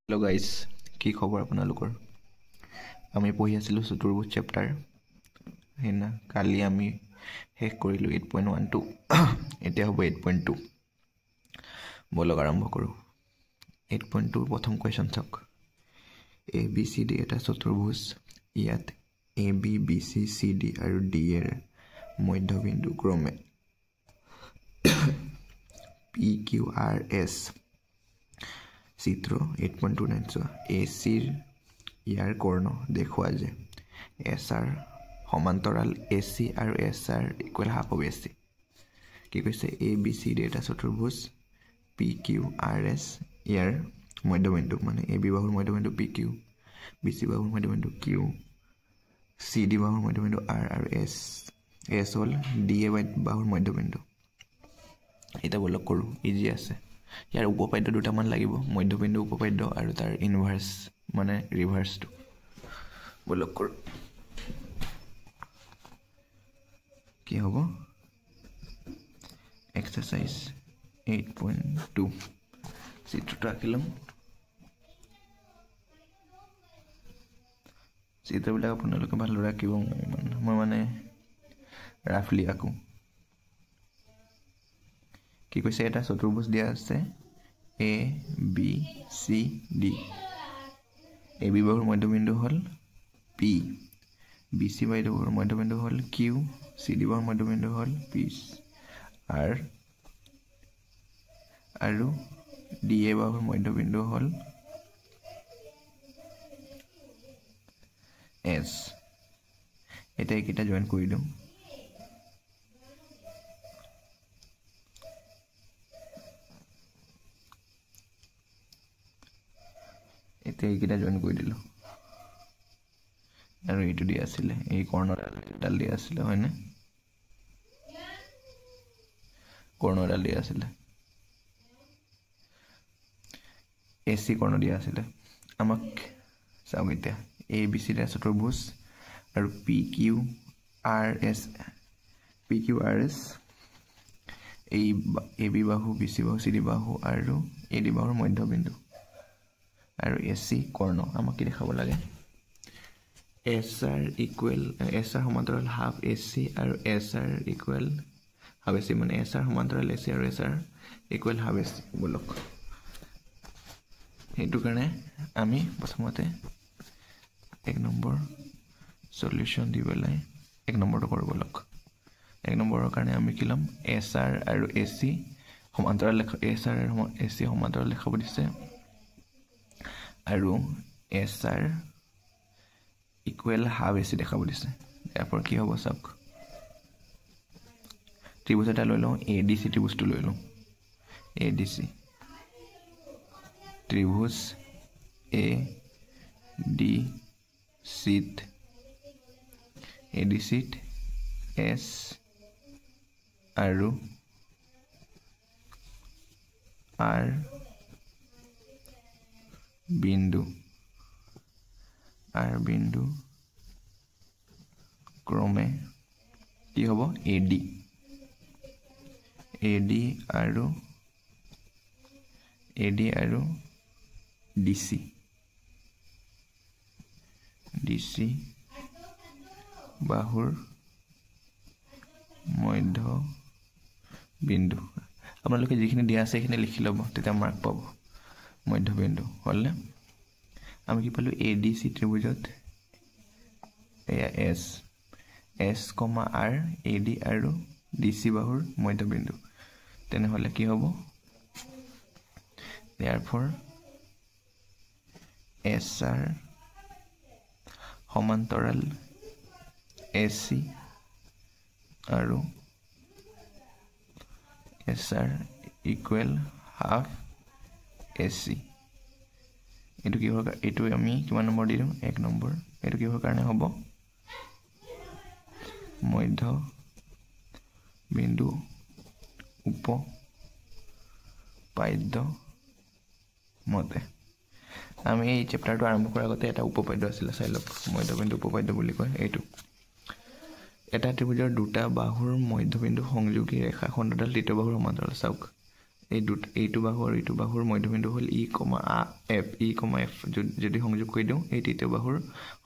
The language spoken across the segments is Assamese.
Hello guys, কি খবৰ আপোনালোকৰ? আমি পঢ়ি আছিলোঁ চতুৰ্ভুজ চেপ্টাৰ। হেনা কালি আমি শেষ কৰিলোঁ 8.12 এতিয়া হ'ব 8.2 বলক আৰম্ভ কৰোঁ 8.2 প্ৰথম কোৱেশ্চন চাওক ABCD এটা চতুৰ্ভুজ ইয়াত AB BC CD আৰু D এৰ মধ্যবিন্দু ক্ৰমে PQRS চিত্ৰ 8.29 AC ইয়াৰ কৰ্ণ দেখুৱা যে SR সমান্তৰাল AC আৰু SR equal half of AC কি কৈছে ABCD এটা চতুৰ্ভুজ PQRS ইয়াৰ মধ্যবিন্দু মানে AB বাহুৰ মধ্যবিন্দু PQ BC বাহুৰ মধ্যবিন্দু Q CD বাহুৰ মধ্যবিন্দু R আৰু S হ'ল DA বাহুৰ মধ্যবিন্দু এটা বলক কৰো ইজি আছে ইয়াৰ উপপাদ্য দুটামান লাগিব মধ্যবিন্দু উপপাদ্য আৰু তাৰ ইনভাৰ্স মানে ৰিভাৰ্সটো বলক কৰো কি হ'ব এক্সাৰসাইজ 8.2 চিত্ৰটো আঁকিলম চিত্ৰবিলাক আপোনালোকে ভালদৰে আঁকিব মই মানে ৰাফলি আঁকো কি কৈছে এটা চতুৰ্ভুজ দিয়া আছে A B C D AB বাহুৰ মধ্যবিন্দু হ'ল P BC বাহুৰ মধ্যবিন্দু হ'ল Q CD বাহুৰ মধ্যবিন্দু হ'ল P R আৰু DA বাহুৰ মধ্যবিন্দু হ'ল S এটা এইকেইটা জয়েন কৰি দিওঁ এতিয়া এইকেইটা জয়েন কৰি দিলো আৰু এইটো দিয়া আছিল এই কৰ্ণডাল দিয়া আছিল হয়নে কৰ্ণডাল দিয়া আছিল AC কৰ্ণ দিয়া আছিল আমাক চাওক এতিয়া ABC ৰ চতুৰ্ভুজ আৰু PQRS এই AB বাহু BC বাহু CD বাহু আৰু AD বাহুৰ মধ্যবিন্দু আৰু AC কৰ্ণ আমাক কি দেখাব লাগে SR সমান্তৰাল হাফ AC আৰু SR ইকুৱেল হাফ AC মানে SR সমান্তৰাল AC আৰু SR ইকুৱেল হাফ AC বলক সেইটো কাৰণে আমি প্ৰথমতে এক নম্বৰ সলিউশন দি পেলাই এক নম্বৰটো কৰিব বলক এক নম্বৰৰ কাৰণে আমি কি লম SR আৰু AC সমান্তৰাল SR আৰু AC সমান্তৰাল দেখাব দিছে আৰু SR ইকুৱেল হাফ AC দেখাব দিছে ইয়াৰ কি হ'ব চাওক ত্ৰিভুজ এটা লৈ লওঁ ADC ত্ৰিভুজটো লৈ লওঁ ADC ত্ৰিভুজ ADC S আৰু R বিন্দু ক্ৰমে কি হ'ব AD আৰু DC বাহুৰ মধ্যবিন্দু আপোনালোকে যিখিনি দিয়া আছে সেইখিনি লিখি ল'ব তেতিয়া মাৰ্ক পাব মধ্যবিন্দু হ'লে আমি কি পালো ADC ত্ৰিভুজত এয়া S, R AD আৰু DC বাহুৰ মধ্যবিন্দু তেনেহলে কি হ'ব therefore SR সমান্তৰাল AC আৰু SR ইকুৱেল হাফ AC এইটো কি হ'ব এইটো আমি কিমান নম্বৰ দি দিম এক নম্বৰ এইটো কি হোৱাৰ কাৰণে হ'ব মধ্যবিন্দু উপপাদ্য মতে আমি এই চেপ্টাৰটো আৰম্ভ কৰাৰ আগতে এটা উপপাদ্য আছিল চাই লওক মধ্যবিন্দু উপপাদ্য বুলি কয় এইটো এটা ত্ৰিভুজৰ দুটা বাহুৰ মধ্যবিন্দু সংযোগী ৰেখাখণ্ডডাল তৃতীয় বাহুৰ সমান্তৰাল চাওক এইটো বাহু আৰু এইটো বাহুৰ মধ্যবিন্দু হ'ল ই কমা এফ যদি সংযোগ কৰি দিওঁ এই তৃতীয় বাহুৰ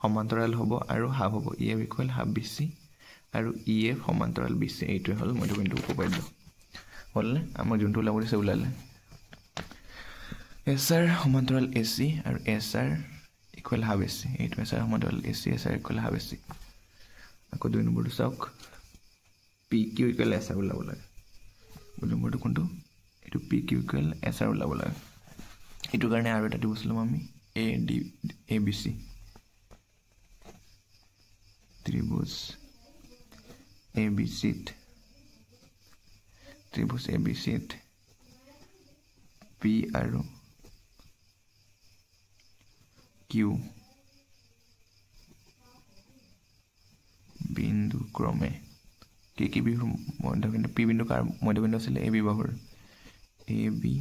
সমান্তৰাল হ'ব আৰু হাফ হ'ব E F equal half B C আৰু ই এফ সমান্তৰাল বি চি এইটোৱে হ'ল মধ্যবিন্দু উপপাদ্য হ'লনে আমাৰ যোনটো ওলাব দিছে ওলালে এছ আৰ সমান্তৰাল এ চি আৰু S R equal half A C এইটো এছ আৰ সমান্তৰাল A C S R equal half A C আকৌ 2 নম্বৰটো চাওক P Q equal S R ওলাব লাগে 2 নম্বৰটো কোনটো এইটো P Q equal S R ওলাব লাগে এইটো কাৰণে আৰু এটা দিব চাম আমি এ বি চি ত্ৰিভুজ এ বি চিত পি আৰু কিউ বিন্দু ক্ৰমে কি বিহুৰ মধ্যবিন্দু পি বিন্দু কাৰ মধ্যবিন্দু আছিলে এ বি বাহুৰ এ বি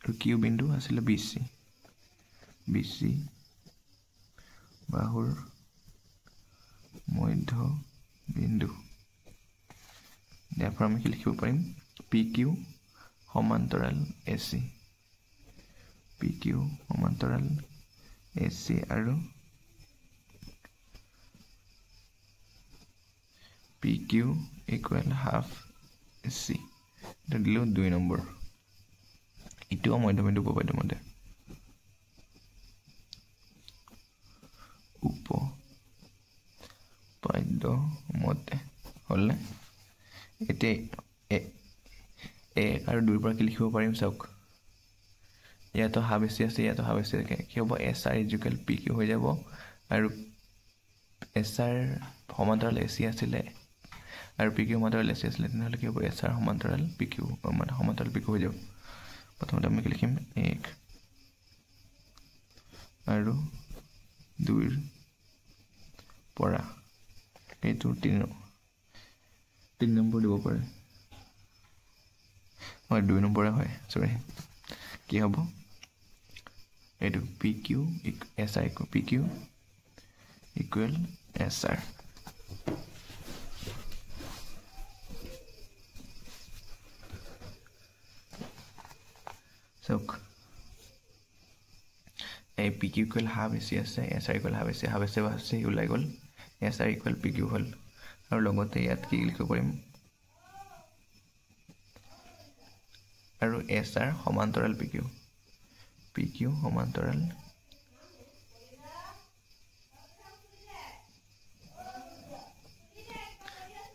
আৰু কিউ বিন্দু আছিলে বি চি বাহুৰ মধ্যবিন্দু ইয়াৰ পৰা আমি কি লিখিব পাৰিম পি কিউ সমান্তৰাল এ চি পি কিউ সমান্তৰাল এ চি আৰু P Q equal half A C এটা দিলোঁ 2 নম্বৰ এইটোও মধ্যবিন্দু উপপাদ্য মতে হ'লনে এতিয়া এ আৰু 2ৰ পৰা কি লিখিব পাৰিম চাওক ইয়াতো হাফ এ চি আছে ইয়াতো হাফ এ চি থাকে কি হ'ব S R equal P Q হৈ যাব আৰু এছ আৰ সমান্তৰাল এ চি আছিলে আৰু পি কিউ সমান্তৰাল এ চি আছিলে তেনেহ'লে কি হ'ব এছ আৰ সমান্তৰাল পি কিউ মানে সমান্তৰাল পি কিউ হৈ যাব প্ৰথমতে আমি কি লিখিম 1 আৰু 2ৰ পৰা এইটো 3 নম্বৰ দিব পাৰে হয় 2 নম্বৰে হয় সৰি কি হ'ব এইটো P Q S R P Q equal S R চাওক এই P Q equal half A C আছে S R equal half A C ওলাই গ'ল S R equal P Q হ'ল আৰু লগতে ইয়াত কি লিখিব পাৰিম আৰু এছ আৰ সমান্তৰাল পি কিউ সমান্তৰাল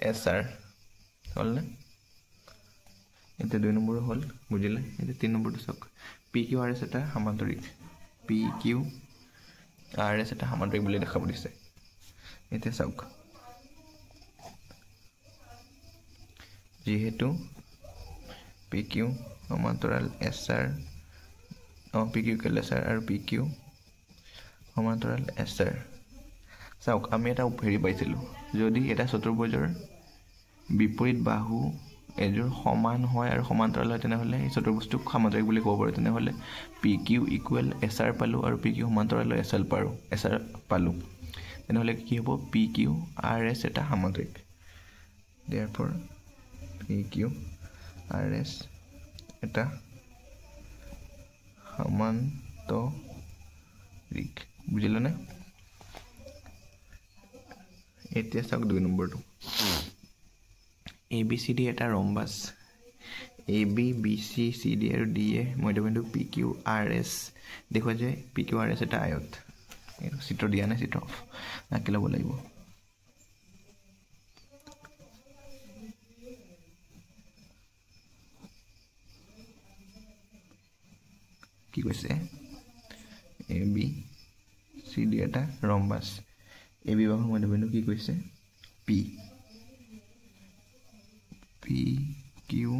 এছ আৰ হ'লনে এতিয়া 2 নম্বৰ হ'ল বুজিলে এতিয়া 3 নম্বৰটো চাওক পি কিউ আৰ এছ এটা সামান্তৰিক পি কিউ আৰ এছ এটা সামান্তৰিক বুলি দেখাব দিছে এতিয়া চাওক যিহেতু পি কিউ সমান্তৰাল S R P Q equal S R আৰু পি কিউ সমান্তৰাল এছ আৰ চাওক আমি এটা হেৰি পাইছিলোঁ যদি এটা চতুৰ্ভুজৰ বিপৰীত বাহু এযোৰ সমান হয় আৰু সমান্তৰাল হয় তেনেহ'লে এই চতুৰ্ভুজটোক সামান্তৰিক বুলি ক'ব পাৰোঁ তেনেহ'লে P Q equal S R পালোঁ আৰু পি কিউ সমান্তৰাল এছ আৰ পালোঁ তেনেহ'লে কি হ'ব পি কিউ আৰ এছ এটা সামান্তৰিক therefore P Q R S এটা সামান্তৰিক বুজিলেনে এতিয়া চাওক 2 নম্বৰটো এ বি চি ডি এটা rhombus A B B C C D আৰু ডি এ মধ্যবিন্দু পি কিউ আৰ এছ দেখুওৱা যায় পি কিউ আৰ এছ এটা আয়ত এইটো চিত্ৰ দিয়া নাই চিত্ৰ আঁকি ল'ব লাগিব কি কৈছে এ বি চি ডি এটা ৰম্বাছ এ বি বাহুৰ মধ্যবিন্দু কি কৈছে P P Q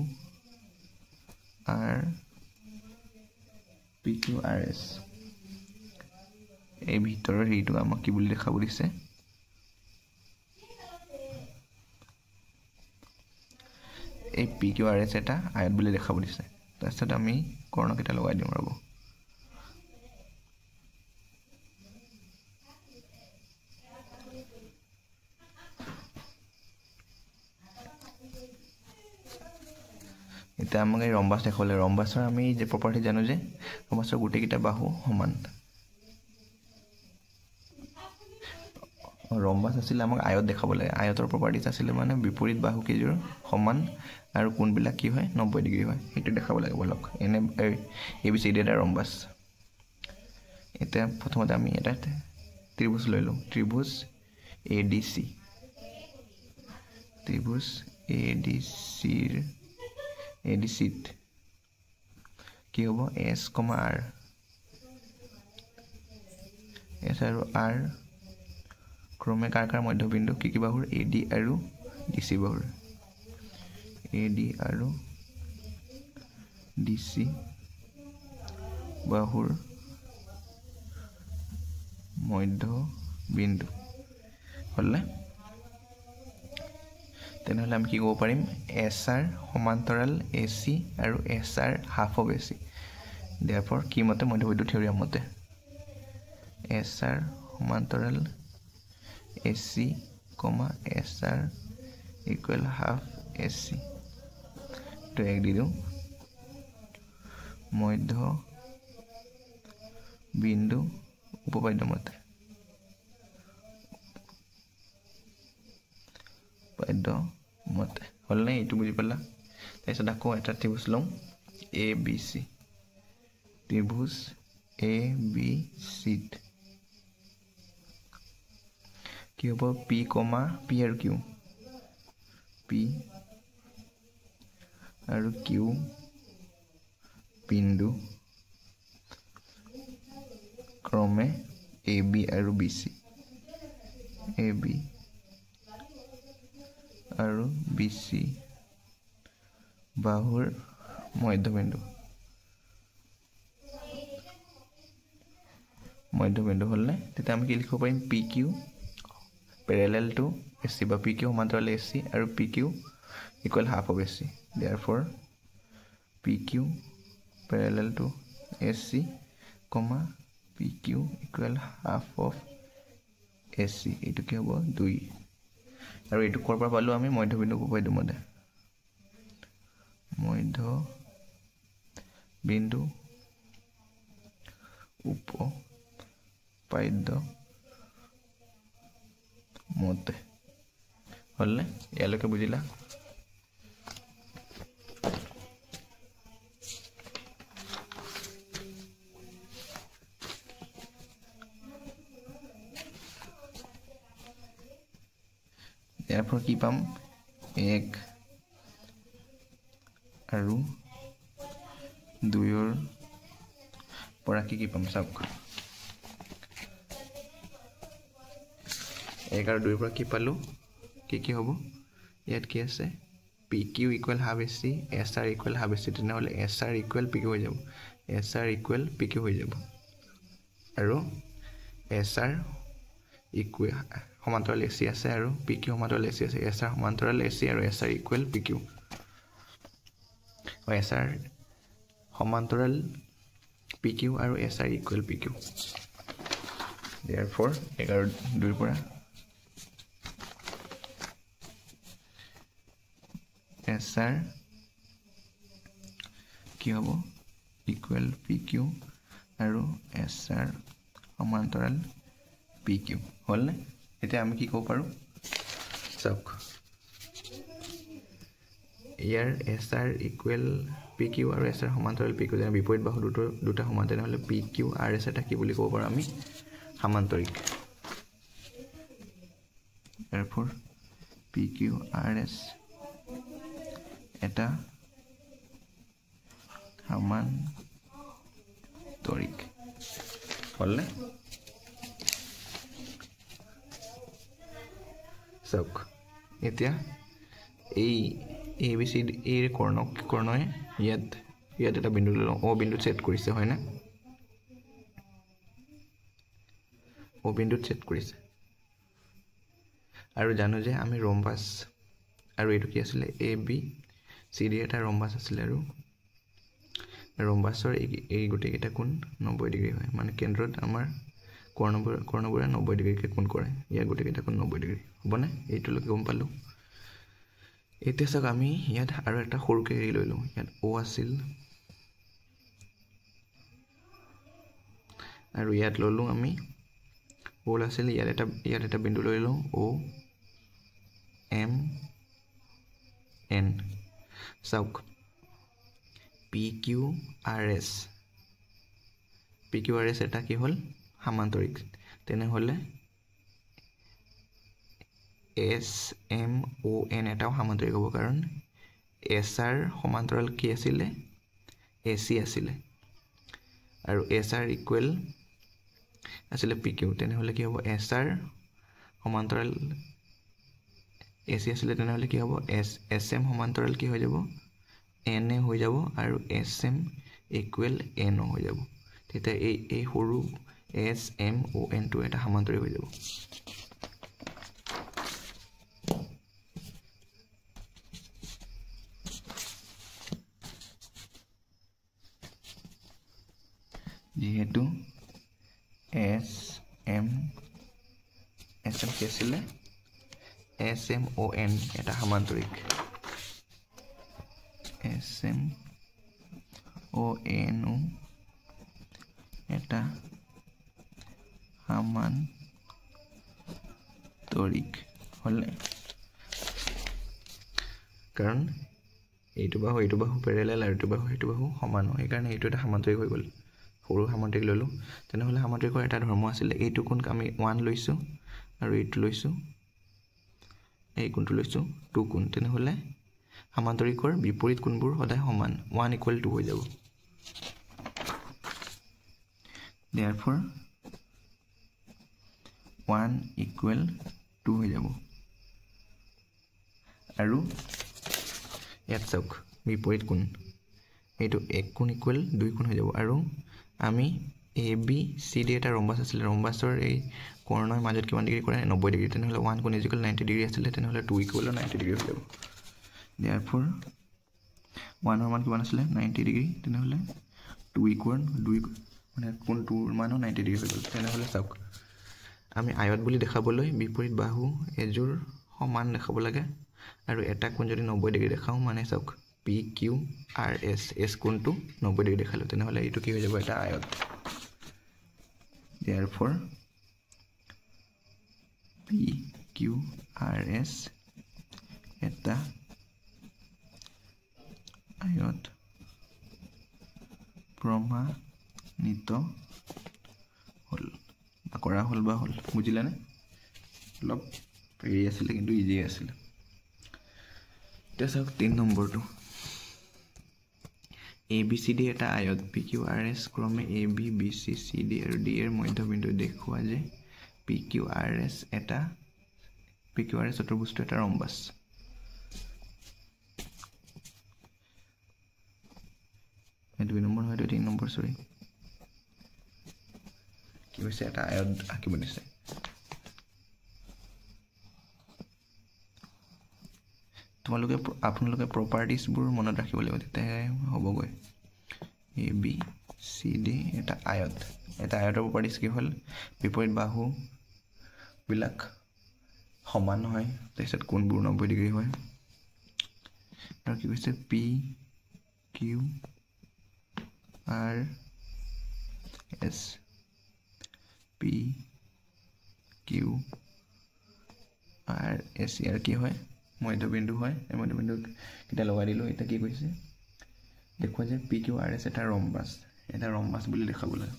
R S এই ভিতৰৰ হেৰিটো আমাক কি বুলি দেখাব দিছে এই পি কিউ আৰ এছ এটা আয়ত বুলি দেখাব দিছে তাৰপিছত আমি কৰ্ণকেইটা লগাই দিওঁ ৰ'ব এতিয়া আমাক এই ৰম্বাছ দেখাবলৈ ৰম্বাছৰ আমি যে প্ৰপাৰ্টি জানো যে ৰম্বাছৰ গোটেইকেইটা বাহু সমান ৰম্বাছ আছিলে আমাক আয়ত দেখাব লাগে আয়তৰ প্ৰপাৰ্টিজ আছিলে মানে বিপৰীত বাহু কেইযোৰ সমান আৰু কোণবিলাক কি হয় 90 ডিগ্ৰী হয় সেইটো দেখাব লাগে বলক এনে ABCD এটা ৰম্বাছ এতিয়া প্ৰথমতে আমি এটা ত্ৰিভুজ লৈ লওঁ ত্ৰিভুজ ADC ত্ৰিভুজ ADC কি হ'ব S, R S আৰু R ক্ৰমে কাৰ মধ্যবিন্দু কি বাহুৰ AD আৰু DC বাহুৰ AD আৰু DC বাহুৰ মধ্যবিন্দু হলনে তেনেহলে আমি কি ক'ব পাৰিম SR সমান্তৰাল AC আৰু SR half of AC therefore কি মতে মধ্যবিন্দু থিওৰিয়াম মতে SR সমান্তৰাল AC, SR equal half AC to এক দি দিওঁ মধ্য বিন্দু উপপাদ্য মতে হলনে এইটো বুজি পালা তাৰপিছত আকৌ এটা ত্ৰিভুজ লওঁ ABC ত্ৰিভুজ ABC কি হ'ব P, P আৰু Q P আৰু Q বিন্দু ক্ৰমে AB আৰু BC AB আৰু BC বাহুৰ মধ্যবিন্দু হলনে তেতিয়া আমি কি লিখিব পাৰিম PQ parallel to AC বা PQ সমান্তৰাল AC আৰু PQ equal half of AC therefore PQ parallel to AC PQ equal half of AC এইটো কি হ'ব 2 আৰু এইটো ক'ৰ পৰা পালো আমি মধ্যবিন্দু উপপাদ্য মতে মধ্যবিন্দু উপপাদ্য মতে হলনে ইয়ালৈকে বুজিলা therefore কি পাম 1 আৰু 2 পৰা কি পাম চাওক 1 আৰু 2 পৰা কি পালো কি হ'ব ইয়াত কি আছে PQ equal half AC SR equal half AC তেনেহলে SR equal PQ হৈ যাব SR equal PQ হৈ যাব আৰু SR equal সমান্তৰাল AC আছে আৰু PQ সমান্তৰাল AC আছে SR সমান্তৰাল AC আৰু SR equal PQ আৰু SR সমান্তৰাল PQ আৰু SR equal PQ therefore 1 আৰু 2 পৰা SR কি হ'ব equal PQ আৰু SR সমান্তৰাল PQ হলনে এতিয়া আমি কি ক'ব পাৰো চাওক ইয়াৰ SR equal PQ আৰু SR সমান্তৰাল PQ যেনে বিপৰীত বাহু দুটা সমান তেনেহলে PQ RS এটা কি বুলি ক'ব পাৰো আমি সমান্তৰিক therefore PQ RS এটা সমান্তৰিক হলনে চাওক এতিয়া এই ABCD এৰ কৰ্ণয়ে ইয়াত এটা বিন্দু লওঁ O বিন্দু সেট কৰিছে হয় না O বিন্দু সেট কৰিছে আৰু জানো যে আমি ৰম্বাস আৰু এটো কি আছিল ABCD এটা ৰম্বাস আছিল আৰু ৰম্বাসৰ এই গোটেইটা কোণ 90 ডিগ্ৰী হয় মানে কেন্দ্ৰত আমাৰ কৰ্ণবোৰে 90 ডিগ্ৰীকে কোণ কৰে ইয়াৰ গোটেইটা কোণ 90 ডিগ্ৰী হ'ব না এইটো লকে গম পালো এতিয়া চাওক আমি ইয়াত আৰু এটা সৰুকৈ এৰি লৈ লওঁ ইয়াত O আছিল আৰু ইয়াত ল'লোঁ আমি O আছিল ইয়াত এটা বিন্দু লৈ লওঁ O M N চাওক PQRS এটা কি হ'ল সামান্তৰিক তেনেহ'লে SMON এটাও সামান্তৰিক হ'ব কাৰণ SR সমান্তৰাল কি আছিলে AC আছিলে আৰু SR ইকুৱেল আছিলে PQ তেনেহ'লে কি হ'ব SR সমান্তৰাল AC আছিলে তেনেহ'লে কি হ'ব SM সমান্তৰাল কি হৈ যাব NA হৈ যাব আৰু SM ইকুৱেল NO হৈ যাব তেতিয়া এই সৰু SMON টো এটা সামান্তৰিক হৈ যাব যেহেতু SM কি আছিলে SMON এটা সামান্তৰিক SMON এটা সামান্তৰিক হ'লে কাৰণ এইটো বাহু পেৰেলেল আৰু এইটো বাহু সমান হয় সেইকাৰণে এইটো এটা সামান্তৰিক হৈ গ'ল সৰু সামান্তৰিক ল'লোঁ তেনেহ'লে সামান্তৰিকৰ এটা ধৰ্ম আছিলে এইটো কোণ আমি 1 লৈছোঁ আৰু এইটো লৈছোঁ এই কোণটো লৈছোঁ 2 কোণ তেনেহ'লে সামান্তৰিকৰ বিপৰীত কোণবোৰ সদায় সমান 1 = 2 হৈ যাব therefore 1 = 2 হৈ যাব আৰু ইয়াত চাওক বিপৰীত কোণ এইটো 1 কোণ = 2 কোণ হৈ যাব আৰু আমি ABCD এটা ৰম্বাস আছিলে ৰম্বাসৰ এই কৰ্ণৰ মাজত কিমান ডিগ্ৰী কৰে 90 ডিগ্ৰী তেনেহ'লে 1 কোণ = 90 ডিগ্ৰী আছিলে তেনেহ'লে 2 = 90 ডিগ্ৰী হৈ যাব therefore 1 ৰ মান কিমান আছিলে 90 ডিগ্ৰী তেনেহ'লে 2 মানে কোণটোৰ মানো 90 ডিগ্ৰী হৈ গ'ল তেনেহ'লে চাওক আমি আয়ত বুলি দেখাবলৈ বিপৰীত বাহু এজোৰ সমান দেখাব লাগে আৰু এটা কোণ যদি 90 ডিগ্ৰী দেখাও মানে চাওক PQRS S কোণটো 90 ডিগ্ৰী দেখালো তেনেহ'লে এইটো কি হৈ যাব এটা আয়ত therefore PQRS এটা আয়ত প্ৰমাণিত হ'ল কৰা হ'ল বুজিলানে অলপ হেৰি আছিলে কিন্তু ইজি আছিলে এতিয়া চাওক 3 নম্বৰটো ABCD এটা আয়ত PQRS ক্ৰমে AB BC CD আৰু D এৰ মধ্যবিন্দু দেখুৱা যে PQRS চতুৰ্ভুজটো এটা ৰম্বাস এই 2 নম্বৰ হয় 3 নম্বৰ সৰি কি হৈছে এটা আয়ত আঁকিব দিছে আপোনালোকে প্ৰপাৰ্টিজবোৰ মনত ৰাখিব লাগিব তেতিয়াহে হ'বগৈ ABCD এটা আয়তৰ প্ৰপাৰ্টিজ কি হ'ল বিপৰীত বাহুবিলাক সমান হয় তাৰপিছত কোণবোৰ 90 ডিগ্ৰী হয় আৰু কি কৈছে PQRS ইয়াৰ কি হয় মধ্যবিন্দু হয় এই মধ্যবিন্দু কিটা লগাই দিলোঁ এটা কি কৈছে দেখুৱা যে PQRS এটা ৰম্বাস বুলি দেখাব লাগে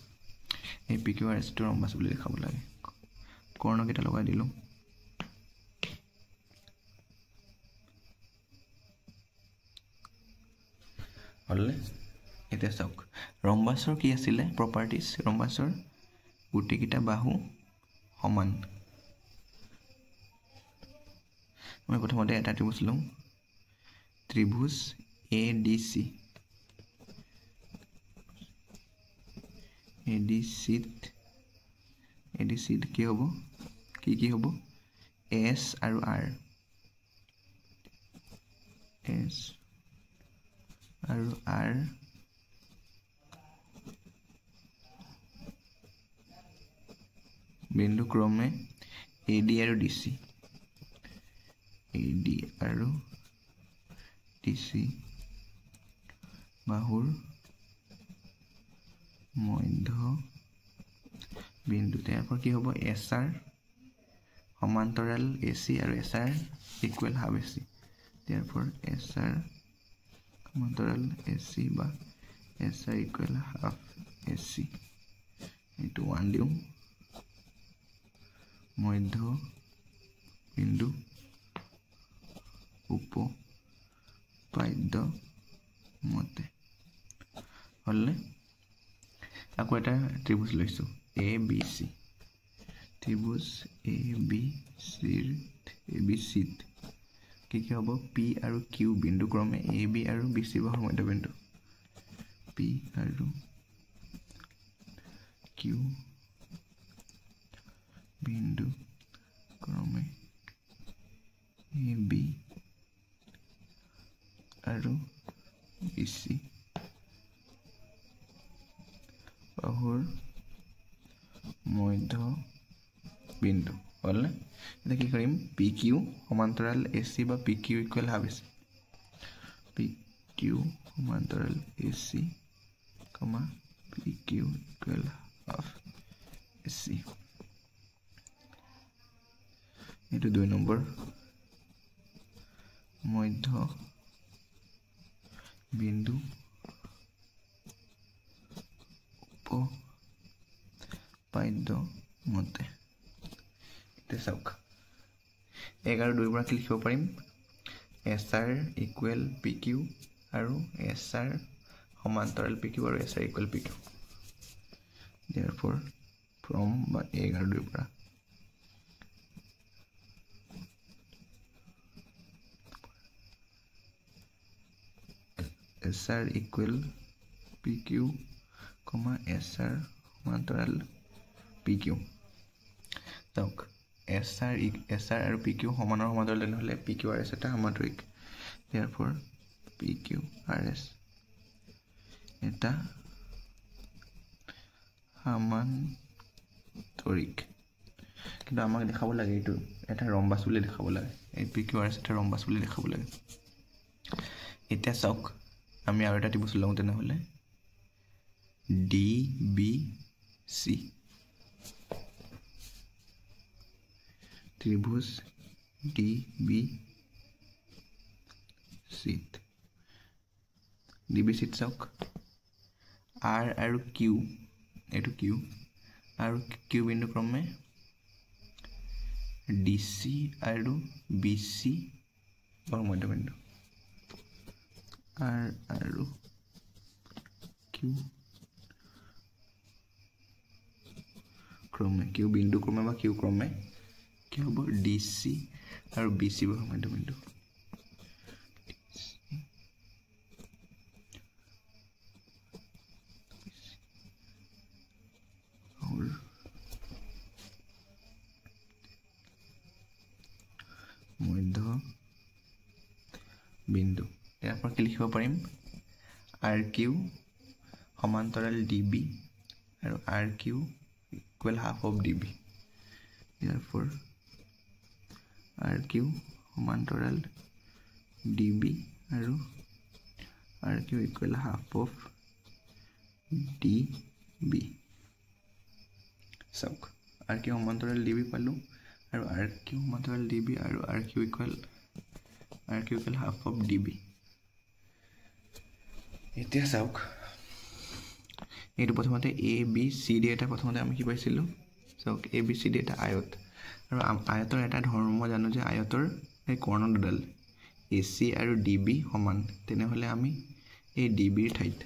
এই PQRS টো ৰম্বাস বুলি দেখাব লাগে কৰ্ণ কিটা লগাই দিলোঁ হ'লে এতিয়া চাওক ৰম্বাসৰ কি আছিলে প্ৰপাৰ্টিজ ৰম্বাসৰ গোটেইকেইটা বাহু সমান মই প্ৰথমতে এটা ত্ৰিভুজ লওঁ ত্ৰিভুজ ADC কি হ'ব কি হ'ব S আৰু R S আৰু R বিন্দু ক্ৰমে AD আৰু DC AD আৰু BC বাহুৰ মধ্য বিন্দু তাৰপৰ কি হ'ব SR সমান্তৰাল AC আৰু SR equal half AC therefore SR সমান্তৰাল AC বা SR ইকুৱেল হাফ AC এইটো 1 দিওঁ মধ্য বিন্দু উপপাদ্য মতে হলনে আকৌ এটা ত্ৰিভুজ লৈছো ABC ত্ৰিভুজ ABC কি হ'ব P আৰু Q বিন্দু ক্ৰমে AB আৰু BC বাহুৰ মধ্য বিন্দু P আৰু Q বিন্দু ক্ৰমে AB আৰু BC বাহুৰ মধ্য বিন্দু হলনে এটা কি কৰিম PQ সমান্তৰাল AC বা PQ equal half AC PQ সমান্তৰাল AC PQ equal half AC এইটো 2 নম্বৰ মধ্য বিন্দু উপপাদ্য মতে এতিয়া চাওক 11 2 পৰা কি লিখিব পাৰিম SR ইকুৱেল PQ আৰু SR সমান্তৰাল PQ আৰু SR equal PQ therefore from 11 2 পৰা SR equal PQ, SR সমান্তৰাল PQ তাক SR আৰু PQ সমানৰ সমান্তৰাল তেনেহলে PQ RS এটা সমান্তৰিক therefore PQ RS এটা সমান্তৰিক কিন্তু আমাক দেখাব লাগে এইটো এটা ৰম্বাস বুলি দেখাব লাগে এই PQ RS এটা ৰম্বাস বুলি দেখাব লাগে এতিয়া চাওক আমি আৰু এটা ত্ৰিভুজ লওঁ তেনেহলে DBC ত্ৰিভুজ DBC চাওক R আৰু Q এইটো Q আৰু Q বিন্দু ক্ৰমে DC আৰু BC বাহুৰ মধ্য বিন্দু R আৰু Q ক্ৰমে Q বিন্দু ক্ৰমে বা Q ক্ৰমে কি হ'ব DC আৰু BC বাহুৰ মধ্য বিন্দু মধ্য বিন্দু ইয়াৰ কি লিখিব পাৰিম RQ সমান্তৰাল DB আৰু RQ equal half of DB therefore RQ সমান্তৰাল DB আৰু RQ equal half of DB চাওক RQ সমান্তৰাল DB পালো আৰু RQ সমান্তৰাল DB আৰু RQ equal half of DB এতিয়া চাওক এইটো প্ৰথমতে ABCD এটা প্ৰথমতে আমি কি পাইছিলো চাওক ABCD এটা আয়ত আৰু আয়তৰ এটা ধৰ্ম জানো যে আয়তৰ এই কৰ্ণ দুডাল AC আৰু DB সমান তেনেহলে আমি এই DB ৰ ঠাইত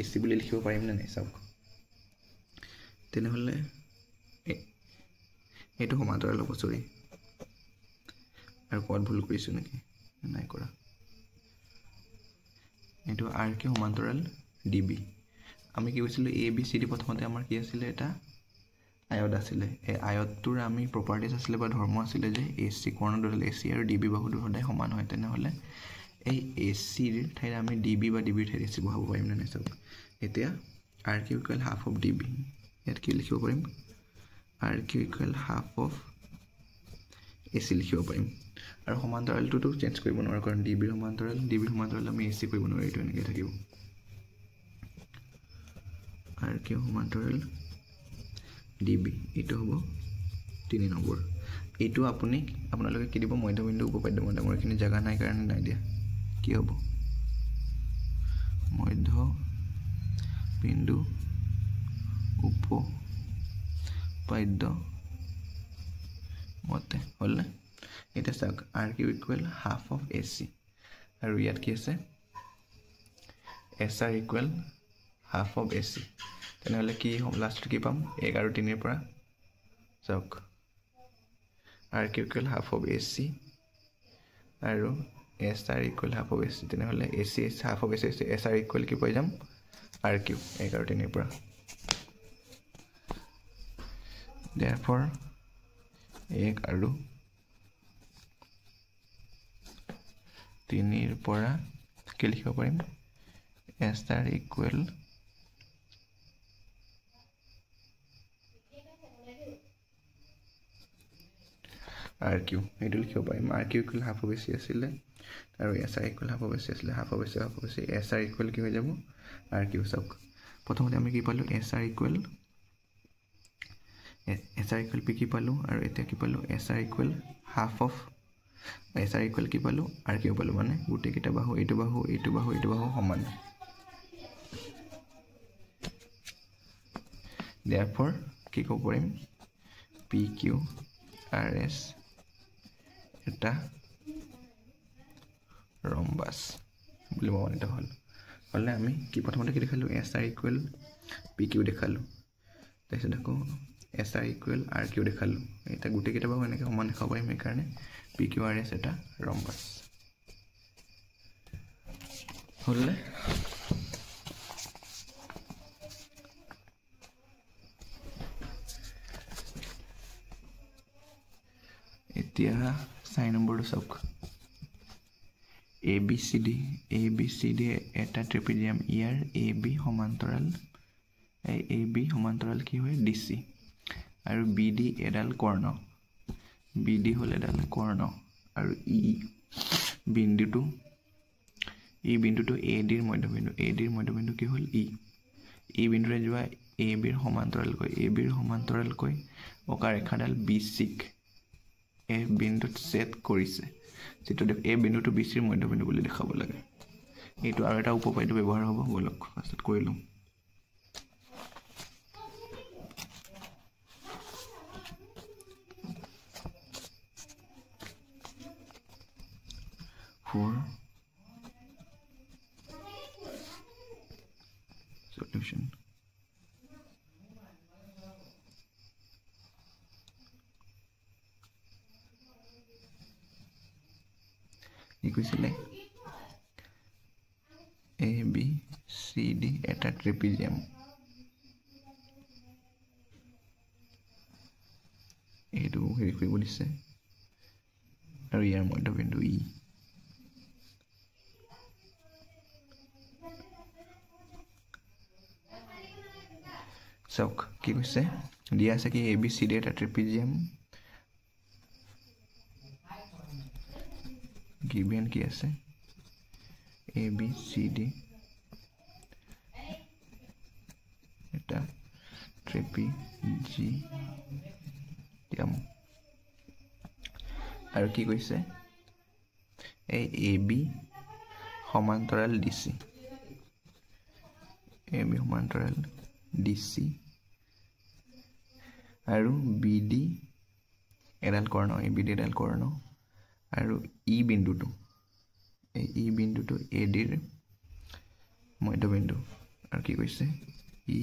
AC বুলি লিখিব পাৰিম না নাই চাওক তেনেহলে এইটো সমান্তৰাল হ'ব সৰি আৰু কোড ভুল কৰিছো নেকি নাই কৰা এইটো RQ সমান্তৰাল DB আমি কি কৈছিলো ABCD প্ৰথমতে আমাৰ কি আছিল এটা আয়ত আছিল এই আয়তটোৰ আমি প্ৰপাৰ্টিজ আছিল বা ধৰ্ম আছিল যে AC কৰ্ণ দুডাল AC আৰু DB বাহুটো সদায় সমান হয় তেনেহলে এই AC ৰ ঠাইত আমি DB বা DB ৰ ঠাইত AC বহাব পাৰিম না নাই চাওক এতিয়া RQ equal half of DB ইয়াত কি লিখিব পাৰিম RQ equal half of AC লিখিব পাৰিম আৰু সমান্তৰালটোতো চেঞ্জ কৰিব নোৱাৰো কাৰণ DB সমান্তৰাল আমি AC কৰিব নোৱাৰো এইটো এনেকৈ থাকিব RQ সমান্তৰাল DB এইটো হ'ব 3 নম্বৰ এইটো আপোনালোকে কি দিব মধ্যবিন্দু উপপাদ্য মতে মোৰ এখিনি জায়গা নাই কাৰণে নাই দিয়া কি হ'ব মধ্যবিন্দু উপপাদ্য মতে হলনে এটা চাওক RQ equal half of AC আৰু ইয়াত কি আছে SR equal half of AC তেনেহলে কি হ'ব লাষ্ট কি পাম 1 আৰু 3 ৰ পৰা চাওক RQ equal half of AC আৰু SR equal half of AC তেনেহলে AC half of AC SR equal কি পাই যাম RQ 1 আৰু 3 ৰ পৰা therefore 1 আৰু 3 ৰ পৰা কি লিখিব পাৰিম SR ইকুৱেল RQ এইটো লিখিব পাৰিম RQ equal half of AC আছিল আৰু SR equal half of AC আছিল half of AC SR equal কি হৈ যাব RQ চাওক প্ৰথমতে আমি কি পালো SR ইকুৱেল P কি পালো আৰু এতিয়া কি পালো SR equal half of SR equal কি পালো RQ পালো মানে গোটেই কেইটা বাহু এইটো বাহু সমান therefore কি ক'ব পাৰিম PQRS এটা ৰম্বাস বুলি মানিত হলে আমি কি প্ৰথমতে কি দেখালো SR ইকুৱেল PQ দেখালো তাৰপিছত আকৌ SR ইকুৱেল RQ দেখালো এটা গোটেই কেইটা বাহু এনেকৈ সমান দেখাব পাৰিম এই কাৰণে PQRS এটা ৰম্বাস হলনে এতিয়া 4 নম্বৰটো চাওক ABCD এটা ট্ৰেপিজিয়াম ইয়াৰ AB সমান্তৰাল কি হয় DC আৰু BD এডাল কৰ্ণ BD হল এডাল কৰ্ণ আৰু E বিন্দুটো AD ৰ মধ্যবিন্দু কি হল E বিন্দুৰে যোৱা AB ৰ সমান্তৰালকৈ অকা ৰেখাডাল BC এই বিন্দুত ছেদ কৰিছে যেটো এই বিন্দুটো BC ৰ মধ্যবিন্দু বুলি দেখাব লাগে এইটো আৰু এটা উপপাদ্য ব্যৱহাৰ হ'ব বলক ফাৰ্স্টত কৰি লম solution ইকুইছিলে ABCD এটা ট্ৰেপিজিয়াম এইটো হেৰি কৰিব দিছে আৰু ইয়াৰ মধ্যবিন্দু E চাওক কি কৈছে দিয়া আছে কি ABCD এটা ট্ৰেপিজিয়াম given কি আছে ABCD এটা ট্ৰেপিজিয়াম আৰু কি কৈছে এই AB সমান্তৰাল DC আৰু BD এডাল কৰ্ণ ABD এডাল কৰ্ণ আৰু E বিন্দুটো AD ৰ মধ্যবিন্দু আৰু কি কৈছে E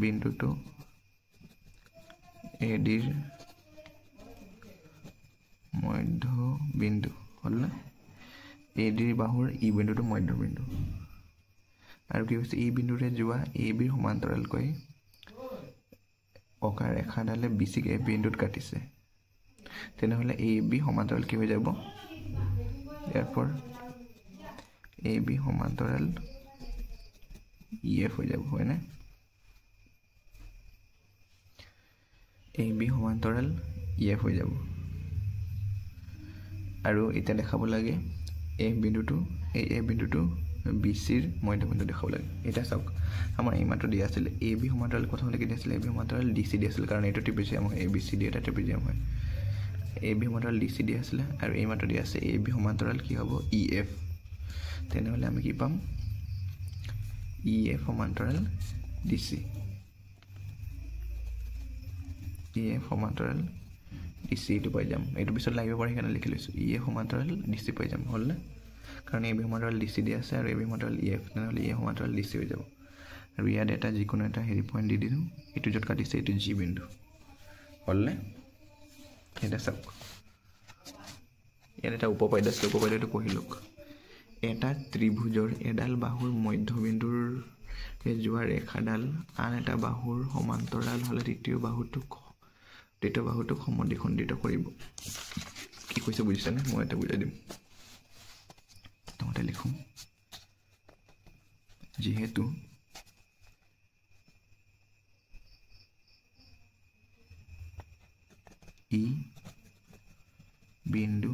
বিন্দুটো AD ৰ মধ্যবিন্দু হল না AD ৰ বাহুৰ E বিন্দুটো মধ্যবিন্দু আৰু কি কৈছে E বিন্দুৰে যোৱা AB ৰ সমান্তৰালকৈ অকা ৰেখাডালে BC ক A বিন্দুত কাটিছে তেনেহলে AB সমান্তৰাল কি হৈ যাব therefore AB সমান্তৰাল EF হৈ যাব হয় না AB সমান্তৰাল EF হৈ যাব আৰু এটা দেখাব লাগে F বিন্দুটো এই F বিন্দুটো BC ৰ মধ্যবিন্দু দেখাব লাগে এটা চাওক আমাৰ এই মাত্ৰ দিয়া আছিল AB সমান্তৰাল প্ৰথমতে কি দিছিল AB সমান্তৰাল DC দিয়া আছিল কাৰণ এইটো ট্ৰিপেজিয়াম হয় ABCD এটা ট্ৰিপেজিয়াম হয় AB সমান্তৰাল DC দিয়া আছিল আৰু এই মাত্ৰ দিয়া আছে AB সমান্তৰাল কি হ'ব EF তেনেহলে আমি কি পাম EF সমান্তৰাল DC EF সমান্তৰাল DC টো পাই যাম এইটো পিছত লাগিব পাৰে কেনে লিখি লৈছো EF সমান্তৰাল DC পাই যাম হল না কাৰণ AB সমান্তৰাল DC দিয়া আছে আৰু AB সমান্তৰাল EF তেনেহলে EF সমান্তৰাল DC হৈ যাব আৰু ইয়াত এটা যিকোনো এটা হেৰি পইণ্ট দি দিও এইটো যত কাটিছে এইটো G বিন্দু হল না এটা চাওক ইয়াত এটা উপপাদ্যটো পঢ়িলক এটা ত্ৰিভুজৰ এডাল বাহুৰ মধ্যবিন্দুৰ যোৱা ৰেখাডাল আন এটা বাহুৰ সমান্তৰাল হলে তৃতীয় বাহুটোক সমদ্বিখণ্ডিত কৰিব কি কৈছে বুজিছানে মই এটা বুজাই দিম তোমাতে লিখো যেহেতু ই বিন্দু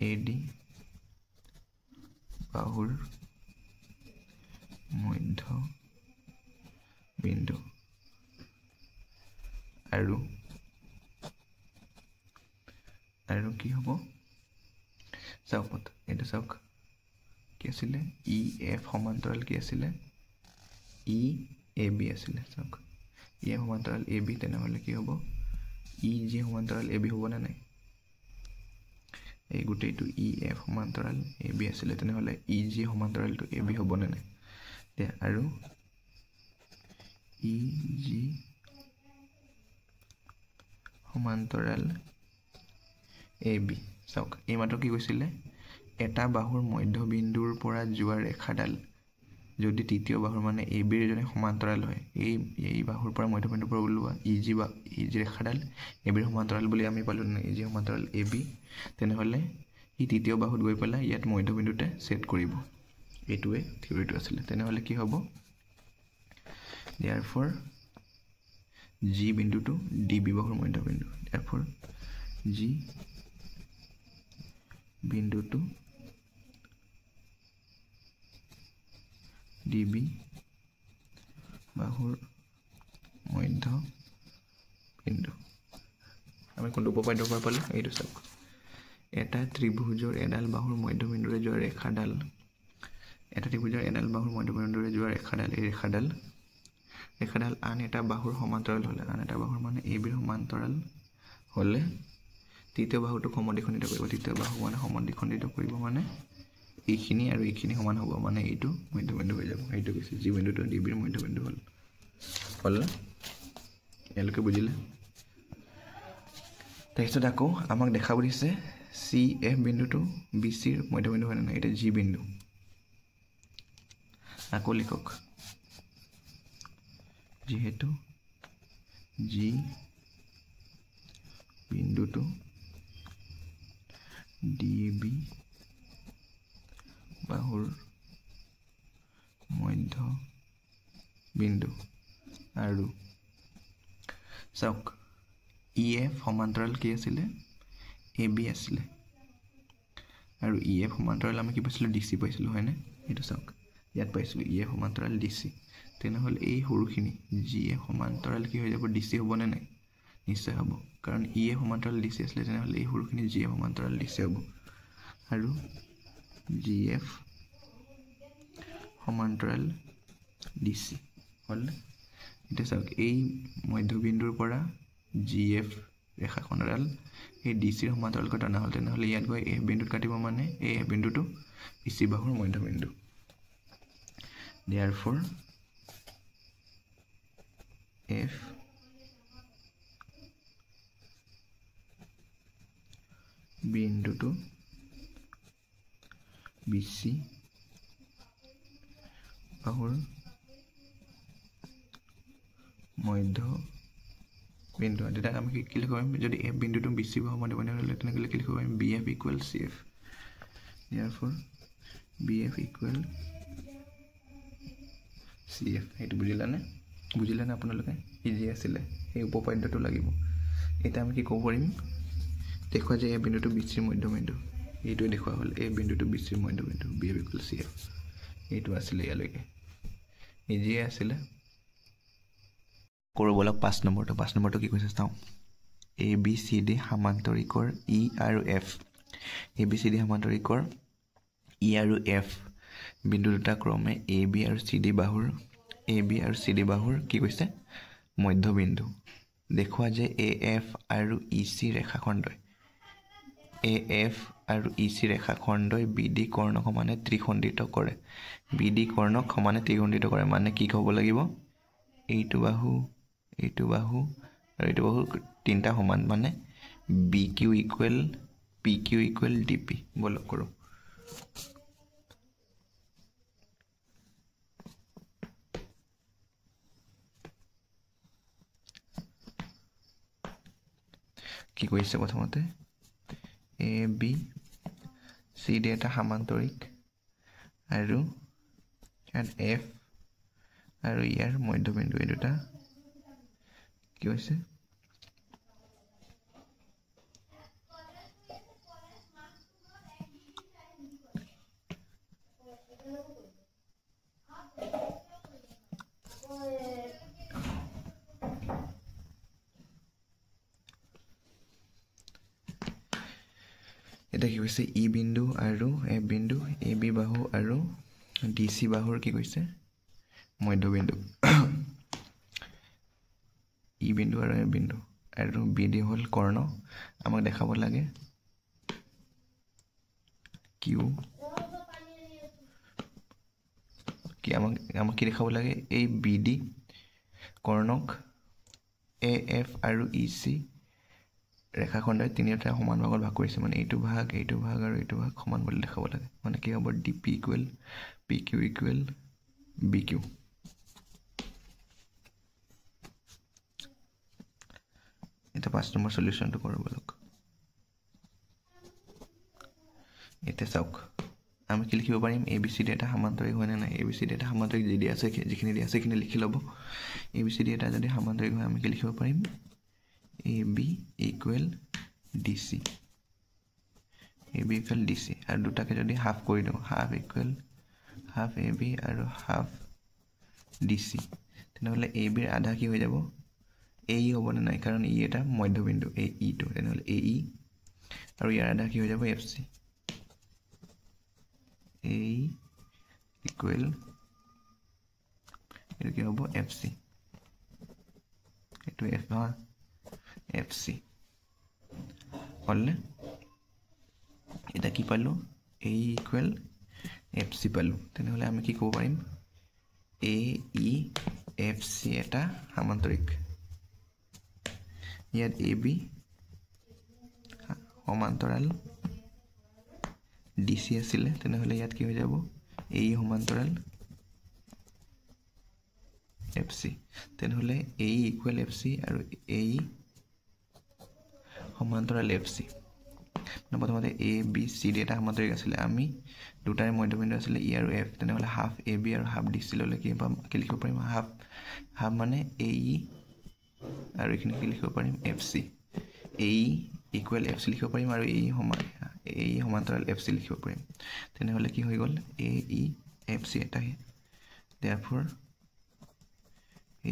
AD বাহুৰ মধ্য বিন্দু আৰু কি হ'ব চাওক এটা চাওক কি আছিল EF সমান্তৰাল কি আছিল EAB আছিল চাওক EF সমান্তৰাল AB তেনেহলে কি হ'ব EG সমান্তৰাল AB হ'ব না নাই এই গুটেইটো EF সমান্তৰাল AB আছিল তেনেহলে EG সমান্তৰালটো AB হ'ব না নাই তে আৰু EG সমান্তৰাল AB চাওক এই মাত্ৰ কি কৈছিলে এটা বাহুৰ মধ্যবিন্দুৰ পৰা যোৱা ৰেখাডাল যদি তৃতীয় বাহুৰ মানে AB ৰ জনে সমান্তৰাল হয় এই বাহুৰ পৰা মধ্যবিন্দুৰ পৰা ওলোৱা EG ৰেখাডাল AB ৰ সমান্তৰাল বুলি আমি পালো EG সমান্তৰাল AB তেনেহলে ই তৃতীয় বাহুত গৈ পেলাই ইয়াত মধ্যবিন্দুতে সেট কৰিব এইটোৱে থিওৰিটো আছিল তেনেহলে কি হ'ব therefore G বিন্দুটো DB বাহুৰ মধ্যবিন্দু therefore G বিন্দুটো DB বাহুৰ মধ্যবিন্দু আমি কোনটো উপপাদ্যৰ পৰা পালো এইটো চাওক এটা ত্ৰিভুজৰ এডাল বাহুৰ মধ্যবিন্দুৰে যোৱা ৰেখাডাল এই ৰেখাডাল আন এটা বাহুৰ সমান্তৰাল হলে আন এটা বাহুৰ মানে AB ৰ সমান্তৰাল হলে তৃতীয় বাহুটো সমদ্বিখণ্ডিত কৰিব তৃতীয় বাহু মানে সমদ্বিখণ্ডিত কৰিব মানে এইখিনি আৰু এইখিনি সমান হ'ব মানে এইটো মধ্যবিন্দু হৈ যাব এইটো কৈছে G বিন্দুটো DB ৰ মধ্যবিন্দু হল এলকে বুজিলে তাৰপিছত আকৌ আমাক দেখাব দিছে CF বিন্দুটো BC ৰ মধ্যবিন্দু হয় না এটা G বিন্দু আকৌ লিখক যেহেতু G বিন্দুটো DB বাহুৰ মধ্য বিন্দু আৰু চাওক EF সমান্তৰাল কি আছিল AB আছিল আৰু EF সমান্তৰাল আমি কি পাইছিলো DC পাইছিলো হয় না এটো চাওক ইয়াত পাইছিলো EF সমান্তৰাল DC তেনেহলে এই সৰুখিনি GF সমান্তৰাল কি হৈ যাব DC হ'ব নে নাই নিশ্চয় হ'ব কাৰণ EF সমান্তৰাল DC আছিল তেনেহলে এই সৰুখিনি GF সমান্তৰাল DC হ'ব আৰু GF সমান্তৰাল DC হল এটা চাওক এই মধ্যবিন্দুৰ পৰা GF ৰেখাখনডাল এই DC ৰ সমান্তৰাল কটা হল তেনেহলে ইয়াত গৈ F বিন্দুত কাটিব মানে এই F বিন্দুটো BC বাহুৰ মধ্যবিন্দু therefore F বিন্দুটো BC বাহুৰ মধ্য বিন্দু এটা আমি কি লিখিব পাৰিম যদি F বিন্দুটো BC বাহুৰ মধ্যবিন্দু হলে তেনেকৈ লিখিব পাৰিম BF equal CF therefore BF equal CF এইটো বুজিলানে বুজিলে না আপোনালোকে ইজি আছিলে এই উপপাদ্যটো লাগিব এটা আমি কি ক'ব পাৰিম দেখুৱা যে এই বিন্দুটো BC মধ্যবিন্দু এইটোৱে দেখুৱা হ'ল এই বিন্দুটো BC মধ্যবিন্দু B = CF এইটো আছিলে ইয়ালৈকে ইজি আছিলে কৰোঁ বলক 5 নম্বৰটো কি কৈছে চাওঁ ABCD সমান্তৰিকৰ E আৰু F ABCD সমান্তৰিকৰ E আৰু F বিন্দু দুটা ক্ৰমে AB আৰু CD বাহুৰ কি কৈছে মধ্যবিন্দু দেখুৱা যে AF আৰু EC ৰেখাখণ্ডই AF আৰু EC ৰেখাখণ্ডই BD কৰ্ণক সমানে ত্ৰিখণ্ডিত কৰে BD কৰ্ণক সমানে ত্ৰিখণ্ডিত কৰে মানে কি হ'ব লাগিব এইটো বাহু আৰু এইটো বাহু তিনটা সমান মানে BQ = PQ = DP বলক কৰোঁ কি কৈছে প্ৰথমতে ABCD এটা সমান্তৰিক আৰু F আৰু ইয়াৰ মধ্যবিন্দু এই দুটা কি হৈছে এটা কি কৈছে E বিন্দু আৰু F বিন্দু AB বাহু আৰু DC বাহুৰ কি কৈছে মধ্যবিন্দু E বিন্দু আৰু F বিন্দু আৰু BD হ'ল কৰ্ণ আমাক দেখাব লাগে Q কি আমাক কি দেখাব লাগে এই BD কৰ্ণক AF আৰু EC ৰেখাখণ্ডই তিনিটা সমান ভাগত ভাগ কৰিছে মানে এইটো ভাগ আৰু এইটো ভাগ সমান বুলি দেখাব লাগে মানে কি হ'ব DP = PQ = BQ এটা 5 নম্বৰ সলিউশনটো কৰিব বলক এতে চাওক আমি কি লিখিব পাৰিম ABCD এটা সমান্তৰিক হয় না ABCD এটা সমান্তৰিক যদি আছে যিখিনি দিয়া আছে কিনে লিখি লব ABCD এটা যদি সমান্তৰিক হয় আমি কি লিখিব পাৰিম AB = DC আৰু দুটাকে যদি হাফ কৰি দিওঁ হাফ AB আৰু হাফ DC তেনেহলে AB ৰ আধা কি হৈ যাব AE হ'ব না নাই কাৰণ ই এটা মধ্যবিন্দু AE টো তেনেহলে AE আৰু ইয়াৰ আধা কি হৈ যাব FC AE = এটো কি হ'ব FC এটো FC হলনে এটা কি পালো AE = FC পালো তেনেহলে আমি কি ক'ব পাৰিম AEFC এটা সমান্তৰিক ইয়াত AB সমান্তৰাল DC আছিলে তেনেহলে ইয়াত কি হৈ যাব AE সমান্তৰাল FC তেনেহলে AE = FC আৰু AE সমান্তৰাল FC প্ৰথমতে ABCD এটা সমান্তৰিক আছিলে আমি দুটাৰ মধ্যবিন্দু আছিলে E আৰু F তেনেহলে হাফ AB আৰু হাফ DC ললে কি লিখিব পাৰিম হাফ মানে AE আৰু এখিনি কি লিখিব পাৰিম FC AE = FC লিখিব পাৰিম আৰু AE সমান্তৰাল FC লিখিব পাৰিম তেনেহলে কি হৈ গল AEFC এটা therefore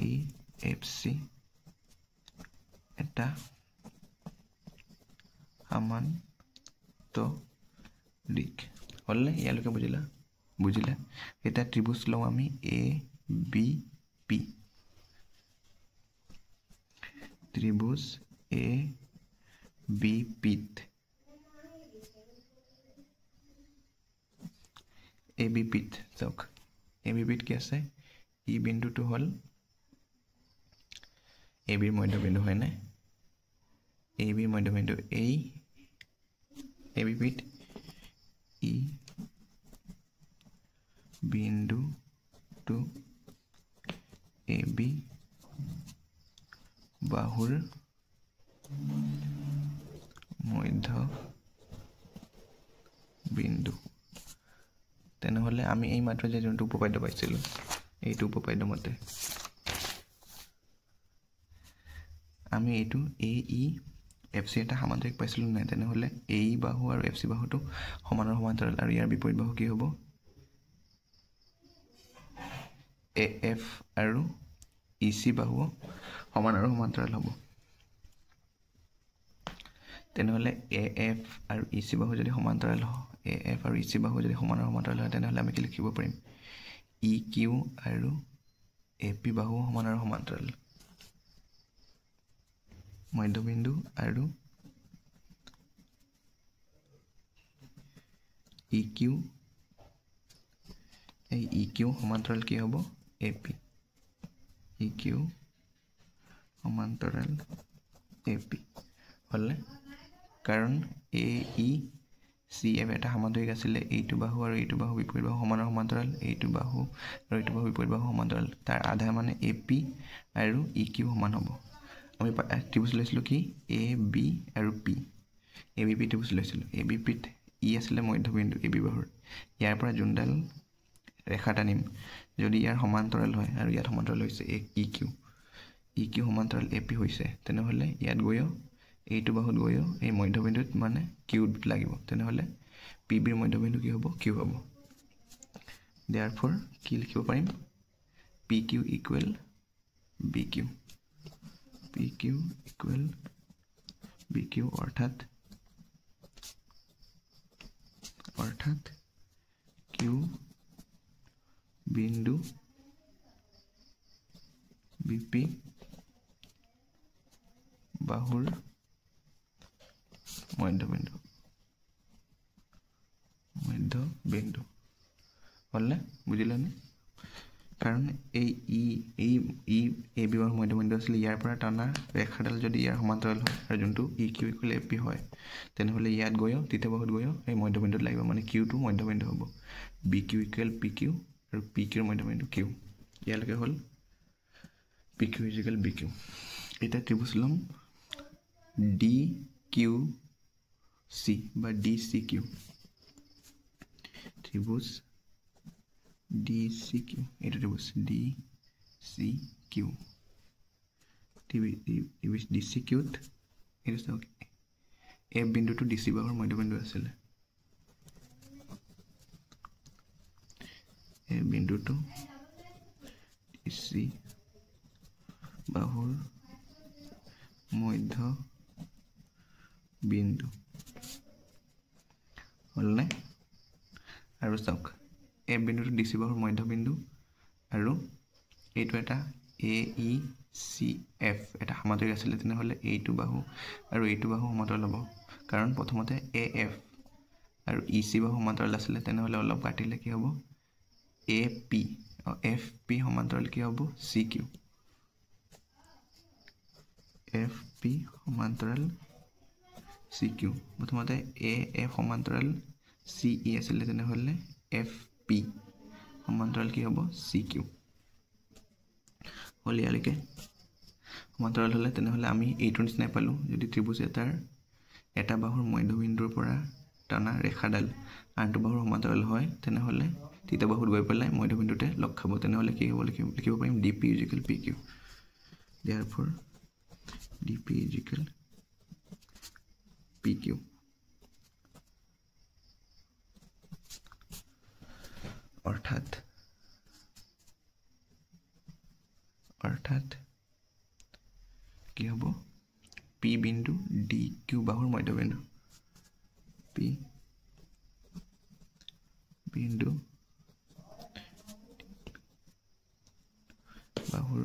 AEFC এটা সমান্তৰিক হলনে ইয়ালৈকে বুজিলা এটা ত্ৰিভুজ লওঁ আমি ABP ত্ৰিভুজ ABP চাওক ABP কি আছে ই বিন্দুটো হল AB ৰ মধ্যবিন্দু হয় না AB মধ্যবিন্দু এই ABP ই বিন্দু টু AB বাহুৰ মধ্য বিন্দু তেনেহলে আমি এই মাত্ৰ যে যোনটো উপপাদ্য পাইছিলো এইটো উপপাদ্য মতে আমি এইটো এ ই এফ চি এটা সামান্তৰিক পাইছিলোঁ নাই তেনেহ'লে এ ই বাহু আৰু এফ চি বাহুটো সমান আৰু সমান্তৰাল আৰু ইয়াৰ বিপৰীত বাহু কি হ'ব এ এফ আৰু ই চি বাহু সমান আৰু সমান্তৰাল হ'ব তেনেহ'লে এ এফ আৰু ই চি বাহু যদি সমান্তৰাল হয় এ এফ আৰু ই চি বাহু যদি সমান আৰু সমান্তৰাল হয় তেনেহ'লে আমি কি লিখিব পাৰিম ই কিউ আৰু এ পি বাহু সমান আৰু সমান্তৰাল মধ্যবিন্দু আৰু ই কিউ এই ই কিউ সমান্তৰাল কি হ'ব এ পি ই কিউ সমান্তৰাল এ পি হ'লে কাৰণ এ ই চি এফ এটা সামান্তৰিক আছিলে এইটো বাহু আৰু এইটো বাহু বিপৰীত বাহু সমান আৰু সমান্তৰাল এইটো বাহু আৰু এইটো বাহু বিপৰীত বাহু সমান্তৰাল তাৰ আধা মানে এ পি আৰু ই কিউ সমান হ'ব আমি ত্ৰিভুজ লৈছিলোঁ কি এ বি আৰু পি এ বি পি ত্ৰিভুজ লৈছিলোঁ এ বি পিত ই আছিলে মধ্যবিন্দু এ বি বাহুৰ ইয়াৰ পৰা যোনডাল ৰেখা টানিম যদি ইয়াৰ সমান্তৰাল হয় আৰু ইয়াত সমান্তৰাল হৈছে ই কিউ সমান্তৰাল এ পি হৈছে তেনেহ'লে ইয়াত গৈও এইটো বাহুত গৈও এই মধ্যবিন্দুত মানে কিউত লাগিব তেনেহ'লে পি বিৰ মধ্যবিন্দু কি হ'ব কিউ হ'ব দেয়াৰফৰ কি লিখিব পাৰিম P Q equal B Q P Q equal B Q অৰ্থাৎ কিউ বিন্দু বিপি বাহুৰ মধ্যবিন্দু হ'লনে বুজিলানে কাৰণ এই এ বি বাহুৰ মধ্যবিন্দু আছিলে ইয়াৰ পৰা টানা ৰেখাডাল যদি ইয়াৰ সমান্তৰাল হয় আৰু যোনটো E Q equal A P হয় তেনেহ'লে ইয়াত গৈও তৃতীয় বাহুত গৈও এই মধ্যবিন্দুত লাগিব মানে কিউটো মধ্যবিন্দু হ'ব B Q equal P Q আৰু পি কিউৰ মধ্যবিন্দু কিউ ইয়ালৈকে হ'ল P Q equal B Q এতিয়া ত্ৰিভুজ ল'ম ডি কিউ চি বা ডি চি কিউ ত্ৰিভুজ ডি চি কিউ এইটো ত্ৰিভুজ D C Q D C কিউত এইটো চাওক এফ বিন্দুটো ডি চি বাহুৰ মধ্যবিন্দু আছিলে এই বিন্দুটো ডি চি বাহুৰ মধ্য বিন্দু হ'লনে আৰু চাওক এ বিন্দুটো ডি চি বাহুৰ মধ্যবিন্দু আৰু এইটো এটা এ ই চি এফ এটা সামান্তৰিক আছিলে তেনেহ'লে এইটো বাহু আৰু এইটো বাহু সমান্তৰাল হ'ব কাৰণ প্ৰথমতে এ এফ আৰু ই চি বাহু সমান্তৰাল আছিলে তেনেহ'লে অলপ কাটিলে কি হ'ব এ পি এফ পি সমান্তৰাল কি হ'ব চি কিউ এফ পি সমান্তৰাল চি কিউ প্ৰথমতে এ এফ সমান্তৰাল চি ই আছিলে তেনেহ'লে এফ পি সমান্তৰাল কি হ'ব চি কিউ হ'ল ইয়ালৈকে সমান্তৰাল হ'লে তেনেহ'লে আমি এইটোৰ নিচিনাই পালোঁ যদি ত্ৰিভুজ এটাৰ এটা বাহুৰ মধ্যবিন্দুৰ পৰা টানা ৰেখাডাল আনটো বাহুৰ সমান্তৰাল হয় তেনেহ'লে তৃতীয় বাহুত গৈ পেলাই মধ্যবিন্দুতে লগ খাব তেনেহ'লে কি হ'ব লিখিব পাৰিম D P equal P Q therefore D P equal P Q অৰ্থাৎ কি হ'ব পি বিন্দু ডি কিউ বাহুৰ মধ্যবিন্দু পি বিন্দু বাহুৰ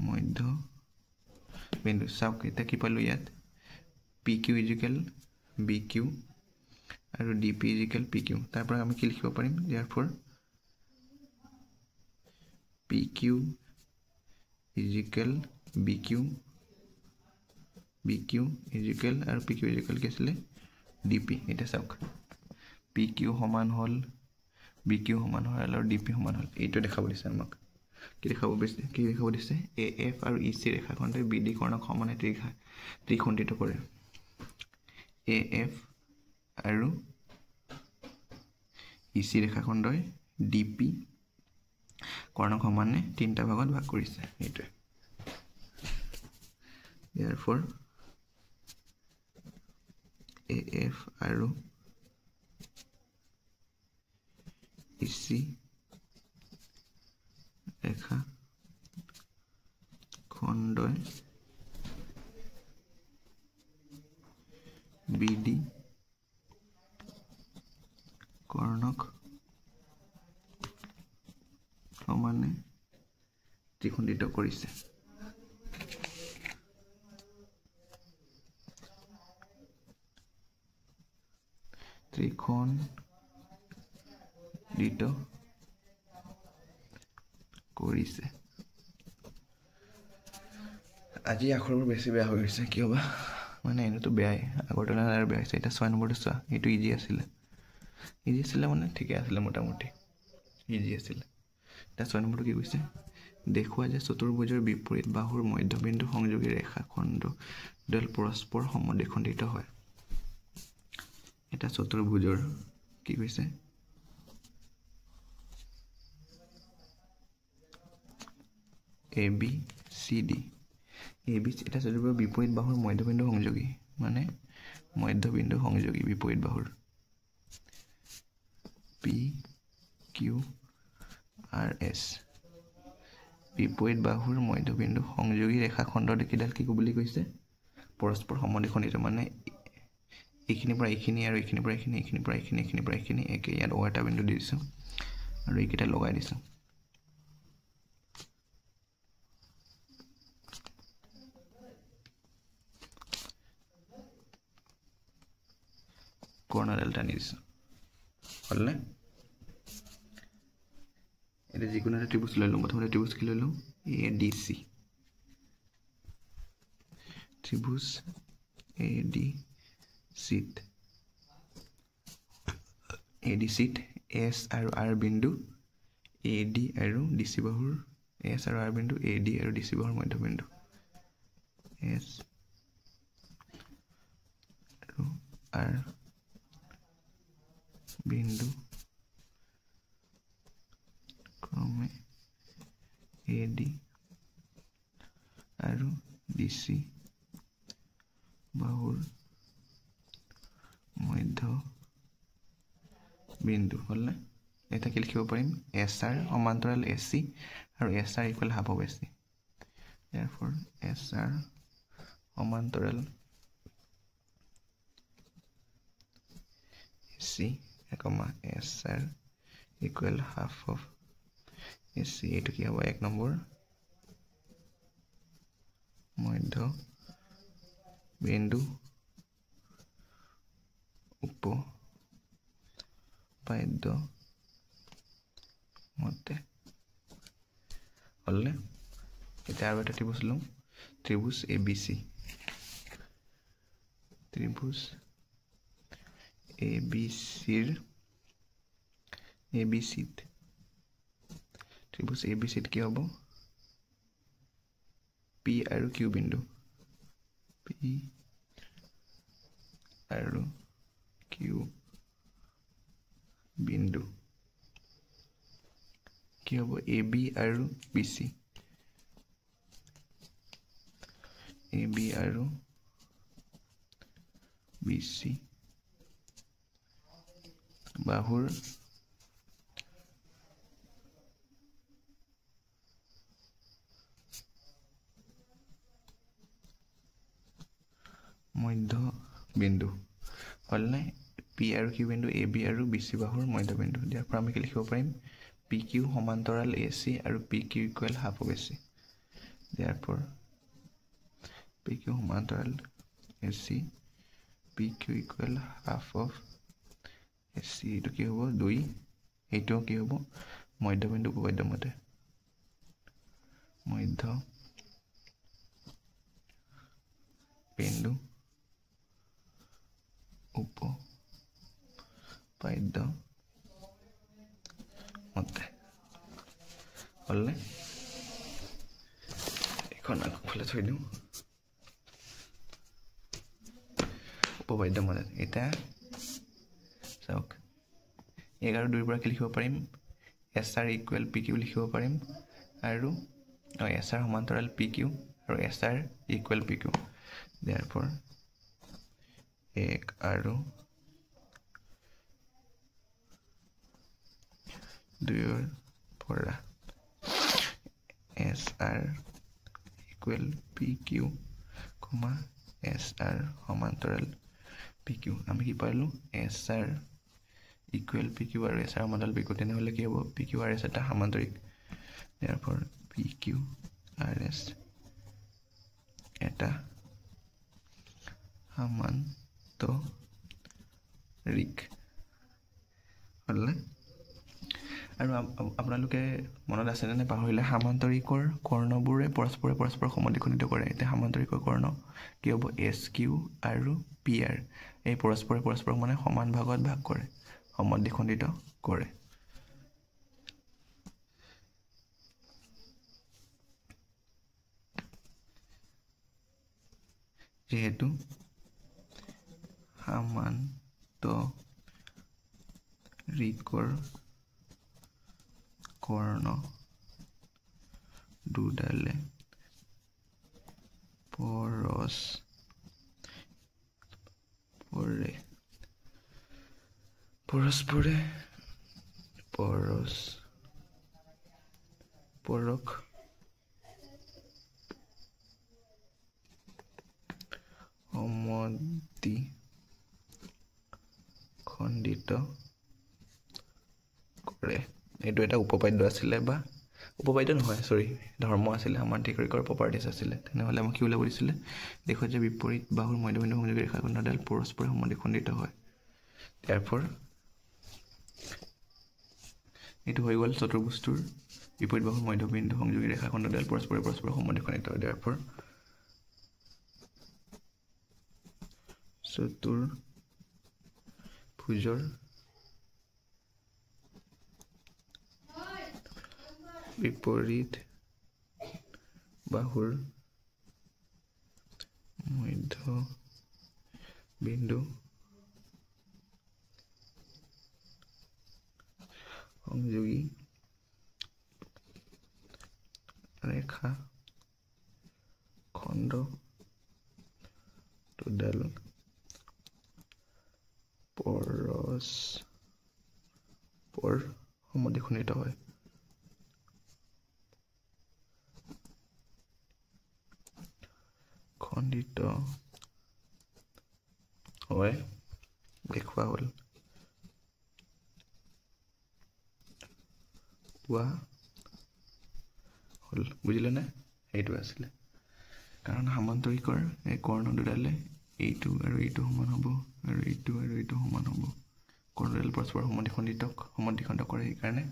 মধ্যবিন্দু চাওক এতিয়া কি পালোঁ ইয়াত P Q equal B Q আৰু D P equal P Q তাৰ পৰা আমি কি লিখিব পাৰিম therefore P Q equal B Q equal আৰু পি কিউ ইকুৱেল কি আছিলে ডি পি এতিয়া চাওক পি কিউ সমান হ'ল বি কিউ সমান হ'ল আৰু ডি পি সমান হ'ল এইটো দেখাব দিছে আমাক কি দেখাব দিছে এ এফ আৰু ই চি ৰেখাখণ্ডই বি ডি কৰ্ণক সমানে ত্ৰিখণ্ডিত কৰে এ এফ আৰু ই চি ৰেখাখণ্ডই ডি পি কৰ্ণক সমানে তিনিটা ভাগত ভাগ কৰিছে এইটোৱে therefore AF আৰু EC ৰেখা খণ্ডই BD কৰ্ণক সমানে ত্ৰিখণ্ডিত কৰিছে। ত্ৰিখণ্ডিত কৰিছে। আজি আখৰবোৰ বেছি বেয়া হৈ গৈছে কিয় বা, মানে এনেতো বেয়াই, আগৰ তুলনাত আৰু বেয়া হৈছে। এতিয়া 6 নম্বৰটো চোৱা, এইটো ইজি আছিলে মানে ঠিকে আছিলে, মোটামুটি ইজি আছিলে। এতিয়া 6 নম্বৰটো কি কৈছে, দেখুওৱা যে চতুৰ্ভুজৰ বিপৰীত বাহুৰ মধ্যবিন্দু সংযোগী ৰেখা খণ্ডডাল পৰস্পৰ সমদ্বিখণ্ডিত হয়। এটা চতুৰ্ভুজৰ কি কৈছে, ABCD এটা চতুৰ্ভুজৰ বিপৰীত বাহুৰ মধ্যবিন্দু সংযোগী, মানে মধ্যবিন্দু সংযোগী বিপৰীত বাহুৰ PQRS বিপৰীত বাহুৰ মধ্যবিন্দু সংযোগী ৰেখাখণ্ডৰ কিডাল কি বুলি কৈছে, পৰস্পৰ সমদ্বিখণ্ডিত, মানে এইখিনিৰ পৰা এইখিনি আৰু এইখিনিৰ পৰা এইখিনি, এইখিনিৰ পৰা এইখিনি, এইখিনিৰ পৰা এইখিনি একে, ইয়াত O এটা বিন্দু দি দিছোঁ আৰু এইকেইটা লগাই দিছোঁ। কৰ্ণডাল টানি দিছোঁ, হ'লনে? এতিয়া যিকোনো এটা ত্ৰিভুজ লৈ লওঁ। প্ৰথমতে ত্ৰিভুজ কি লৈ লওঁ, ADC ত্ৰিভুজ ADCত S আৰু R বিন্দু, AD আৰু DC বাহুৰ S আৰু R বিন্দু, AD আৰু DC বাহুৰ মধ্যবিন্দু S আৰু R বিন্দু ক্ৰমে AD আৰু DC বাহুৰ মধ্যবিন্দু, হ'লনে? এটা কি লিখিব পাৰিম, SR সমান্তৰাল AC আৰু SR equal half of AC। therefore SR সমান্তৰাল AC, SR equal half of AC। এইটো কি হ'ব, 1 নম্বৰ মধ্যবিন্দু উপপাদ্য মতে, হ'লনে? এতিয়া আৰু এটা ত্ৰিভুজ লওঁ, ত্ৰিভুজ ABC ত্ৰিভুজ ABCত কি হ'ব, P আৰু Q বিন্দু, P আৰু Q বিন্দু কি হ'ব, AB আৰু BC, AB আৰু BC বাহুৰ মধ্যবিন্দু, হ'লনে? P আৰু Q বিন্দু, AB আৰু BC বাহুৰ মধ্যবিন্দু। ইয়াৰ পৰা আমি কি লিখিব পাৰিম, PQ সমান্তৰাল AC আৰু PQ equal half of AC। therefore PQ সমান্তৰাল AC, PQ equal half of AC। এইটো কি হ'ব, 2, এইটো কি হ'ব, মধ্যবিন্দু উপপাদ্য মতে, মধ্যবিন্দু উপপাদ্য মতে, হ'লনে? এইখন আগফালে থৈ দিওঁ, উপপাদ্য মতে। এতিয়া চাওক, 1 আৰু 2ৰ পৰা কি লিখিব পাৰিম, SR ইকুৱেল PQ লিখিব পাৰিম, আৰু SR সমান্তৰাল PQ আৰু SR ইকুৱেল PQ। therefore 1 আৰু 2 পৰা SR equal PQ, SR সমান্তৰাল PQ। আমি কি পালো? SR equal PQ আৰু SR সমান্তৰাল PQ। তেনেহলে কি হ'ব? PQ RS এটা সমান্তৰিক। therefore PQ RS এটা সমান্তৰিক হ'লনে? আৰু আপোনালোকে মনত আছেনে নে পাহৰিলে? সমান্তৰিকৰ কৰ্ণবোৰে পৰস্পৰে সমদ্বিখণ্ডিত কৰে। এতিয়া সমান্তৰিকৰ কৰ্ণ কি হ'ব? SQ আৰু PR এই পৰস্পৰে মানে সমান ভাগত ভাগ কৰে, সমদ্বিখণ্ডিত কৰে। যেহেতু সমান্তৰিকৰ কৰ্ণ দুডালে পৰস্পৰে পৰস্পৰক সমদ্বিখণ্ডিত কৰে। এইটো এটা উপপাদ্য আছিলে, বা উপপাদ্য নহয়, ধৰ্ম আছিলে, সমান্তৰিকৰ প্ৰপাৰ্টিজ আছিলে। তেনেহ'লে আমাক কি ওলাব দিছিলে? দেখুৱাই যে বিপৰীত বাহুৰ মধ্যবিন্দু সংযোগী ৰেখাখণ্ডডাল পৰস্পৰে সমদ্বিখণ্ডিত হয়। therefore এইটো হৈ গ'ল চতুৰ্ভুজটোৰ বিপৰীত বাহুৰ মধ্যবিন্দু সংযোগী ৰেখাখণ্ডডাল পৰস্পৰে সমদ্বিখণ্ডিত হয়। therefore চতুৰ্ভুজৰ বিপৰীত বাহুৰ মধ্যবিন্দু সংযোগী ৰেখাখণ্ড দুডাল পৰস্পৰ সমদ্বিখণ্ডিত হয়। খণ্ডিত হয় দেখুওৱা হ'ল। বুজিলেনে? সেইটো আছিলে কাৰণ সমান্তৰিকৰ এই কৰ্ণ দুডালে এইটো আৰু এইটো সমান হ'ব, আৰু এইটো আৰু এইটো সমান হ'ব। কৰ্ণডাল পৰস্পৰ সমদ্বিখণ্ডিত কৰে। সেইকাৰণে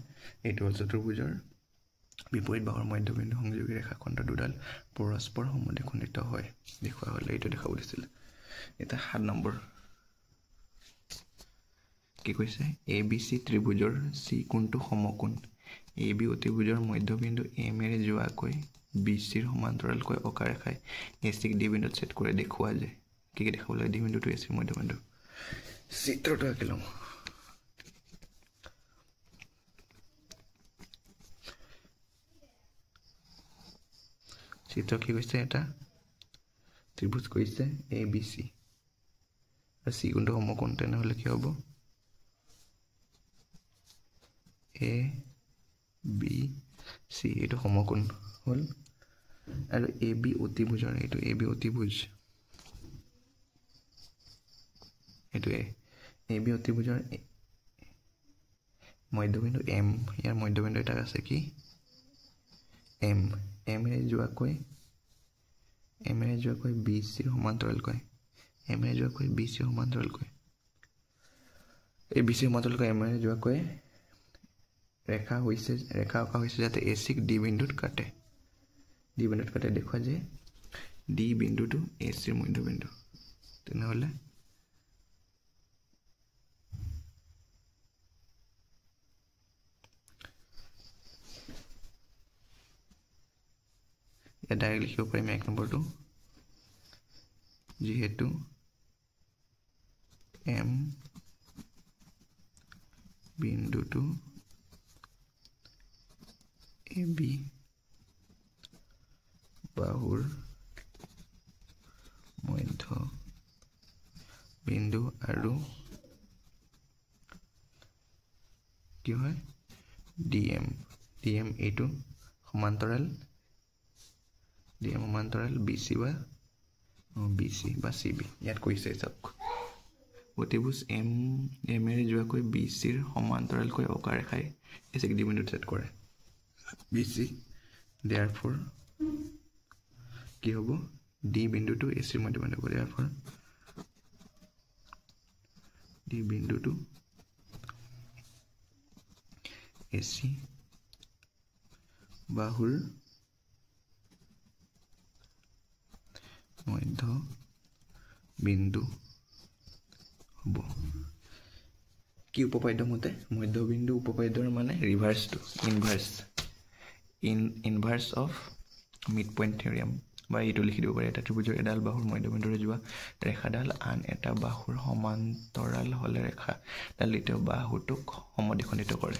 এইটো হ'ল চতুৰ্ভুজৰ বিপৰীত বাহুৰ মধ্যবিন্দু সংযোগী ৰেখাখণ্ড দুডাল পৰস্পৰ সমদ্বিখণ্ডিত হয় দেখুওৱা হ'লে। এইটো দেখাব দিছিলে। এতিয়া 7 নম্বৰ কি কৈছে? ABC ত্ৰিভুজৰ C কোণটো সমকোণ। AB অতিভুজৰ মধ্যবিন্দু M এৰে যোৱাকৈ BCৰ সমান্তৰালকৈ অঁকা ৰেখাই ACক D বিন্দুত ছেদ কৰে দেখুওৱা যায়। কি দেখাব লাগে? D বিন্দুটো ACৰ মধ্যবিন্দু। চিত্ৰটো আঁকি লওঁ। চিত্ৰ কি কৈছে? এটা ত্ৰিভুজ কৈছে ABC আৰু C কোণটো সমকোণ। তেনেহ'লে কি হ'ব? ABC এইটো সমকোণ হ'ল, আৰু AB অতিভুজৰ এইটো AB অতিভুজ, এইটোৱে AB অতিভুজৰ মধ্যবিন্দু M, ইয়াৰ মধ্যবিন্দু এটা আছে কি? M এৰে যোৱাকৈ BCৰ সমান্তৰালকৈ M এৰে অঁকা হৈছে যাতে ACক D বিন্দুত কাটে। দেখুওৱা যে D বিন্দুটো ACৰ মধ্যবিন্দু। তেনেহ'লে ইয়াত ডাইৰেক্ট লিখিব পাৰিম 1 নম্বৰটো, যিহেতু M বিন্দুটো AB বাহুৰ বিন্দু আৰু কি হয় ডিএম এইটো সমান্তৰাল বিসি বা সিবি ইয়াত কৈছে চাওক অতিভুজ এম এৰ যোৱাকৈ বিসিৰ সমান্তৰালকৈ অকা ৰেখাই এই চিডি বিন্দুত ছেদ কৰে বিসি therefore কি হ'ব ডি বিন্দুটো এচিৰ মধ্যবন্ধ হ'ব therefore ডি বিন্দুটো এচি বাহুৰ মধ্য বিন্দু হ'ব কি উপপাদ্য মতে মধ্যবিন্দু উপপাদ্যৰ মানে ৰিভাৰ্সটো ইনভাৰ্স অফ মিড পইণ্ট থিওৰিয়াম বা এইটো লিখি দিব পাৰি এটা ত্ৰিভুজৰ এডাল বাহুৰ মধ্যবিন্দুৰে যোৱা ৰেখাডাল আন এটা বাহুৰ সমান্তৰাল হ'লে ৰেখাডাল দ্বিতীয় বাহুটোক সমদ্বিখণ্ডিত কৰে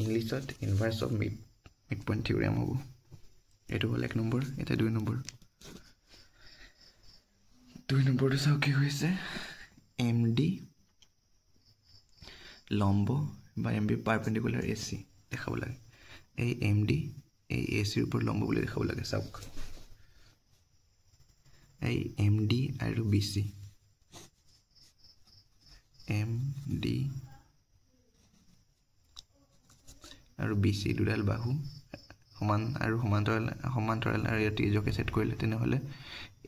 ইংলিছত ইনভাৰ্স অফ মিড পইণ্ট থিওৰিয়াম হ'ব এইটো হ'ল 1 নম্বৰ এটা 2 নম্বৰ 2 নম্বৰটো চাওক কি হৈছে এমডি লম্ব বা এমবি পাৰপেণ্ডিকুলাৰ এচি দেখাব লাগে এই এমডি এই এচিৰ ওপৰত লম্ব বুলি দেখাব লাগে চাওক এই এমডি আৰু বিসি এমডি আৰু বিসি দুডাল বাহু সমান আৰু সমান্তৰাল আৰু ইয়াত ত্ৰিজকে ছেদ কৰিলে তেনেহ'লে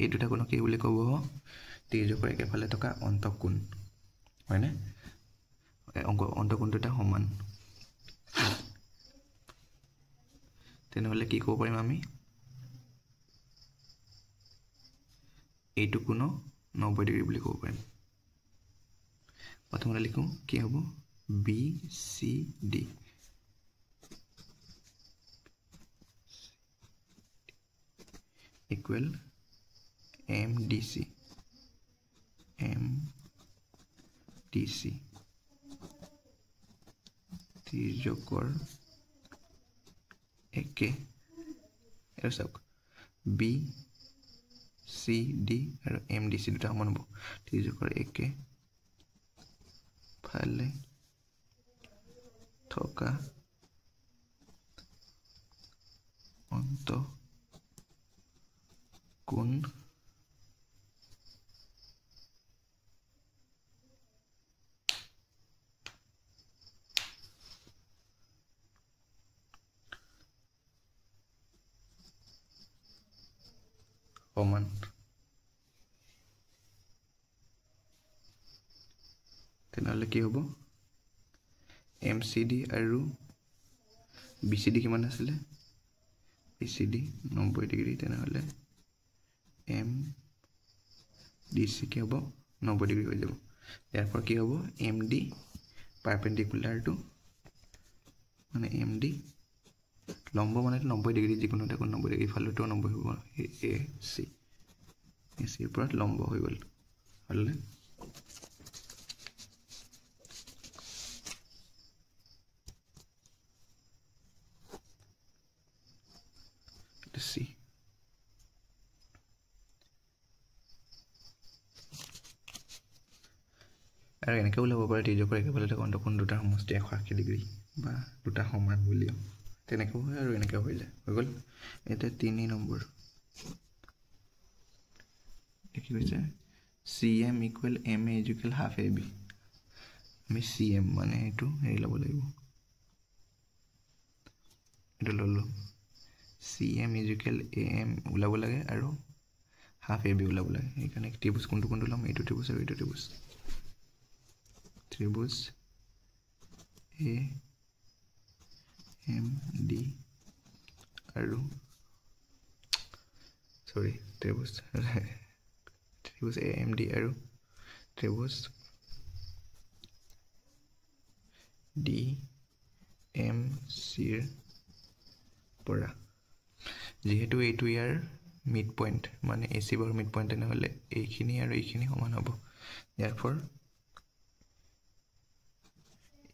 এই দুটা কোণক কি বুলি ক'ব ত্ৰিজকৰ একেফালে থকা অন্তঃকোণ হয়নে অন্তঃকোণ দুটা সমান তেনেহ'লে কি ক'ব পাৰিম আমি এইটো কোণ 90 ডিগ্ৰী বুলি ক'ব পাৰিম প্ৰথমতে লিখোঁ কি হ'ব B C D equal MDC ত্ৰিজকৰ একে আৰু চাওক বি চি ডি আৰু MDC দুটা সমান হ'ব ত্ৰিজকৰ একে ফালে থকা অন্তঃকোণ সমান তেনেহ'লে কি হ'ব MCD আৰু BCD কিমান আছিলে BCD 90 ডিগ্ৰী তেনেহ'লে MDC কি হ'ব 90 ডিগ্ৰী হৈ যাব ইয়াৰ পৰা কি হ'ব MD পাৰপেণ্ডিকুলাৰটো মানে MD লম্ব মানে 90 ডিগ্ৰী যিকোনো এটা 90 ডিগ্ৰী ফালটো 90 হ'ব এচিৰ ওপৰত লম্ব হৈ গ'ল হ'লে চি আৰু এনেকৈ ওলাব পাৰে ত্ৰিজকৰ একেফালে থকা অন্তঃকোণ দুটাৰ সমষ্টি 180 ডিগ্ৰী বা দুটা সমান বুলিও তেনেকৈ হয় আৰু এনেকৈ হৈ যায় হৈ গ'ল এতিয়া 3 নম্বৰ কি কৈছে CM equal MA equal half AB আমি CM মানে এইটো হেৰি ল'ব লাগিব এইটো ল'লো CM equal AM ওলাব লাগে আৰু half AB ওলাব লাগে সেইকাৰণে ত্ৰিভুজ কোনটো ল'ম এইটো ত্ৰিভুজ আৰু এইটো ত্ৰিভুজ AMD আৰু ত্ৰিভুজ AMD আৰু ত্ৰিভুজ DMCৰ পৰা যেহেতু এইটো ইয়াৰ মিড পইণ্ট মানে AC বাহুৰ মিড পইণ্ট তেনেহ'লে এইখিনি আৰু এইখিনি সমান হ'ব therefore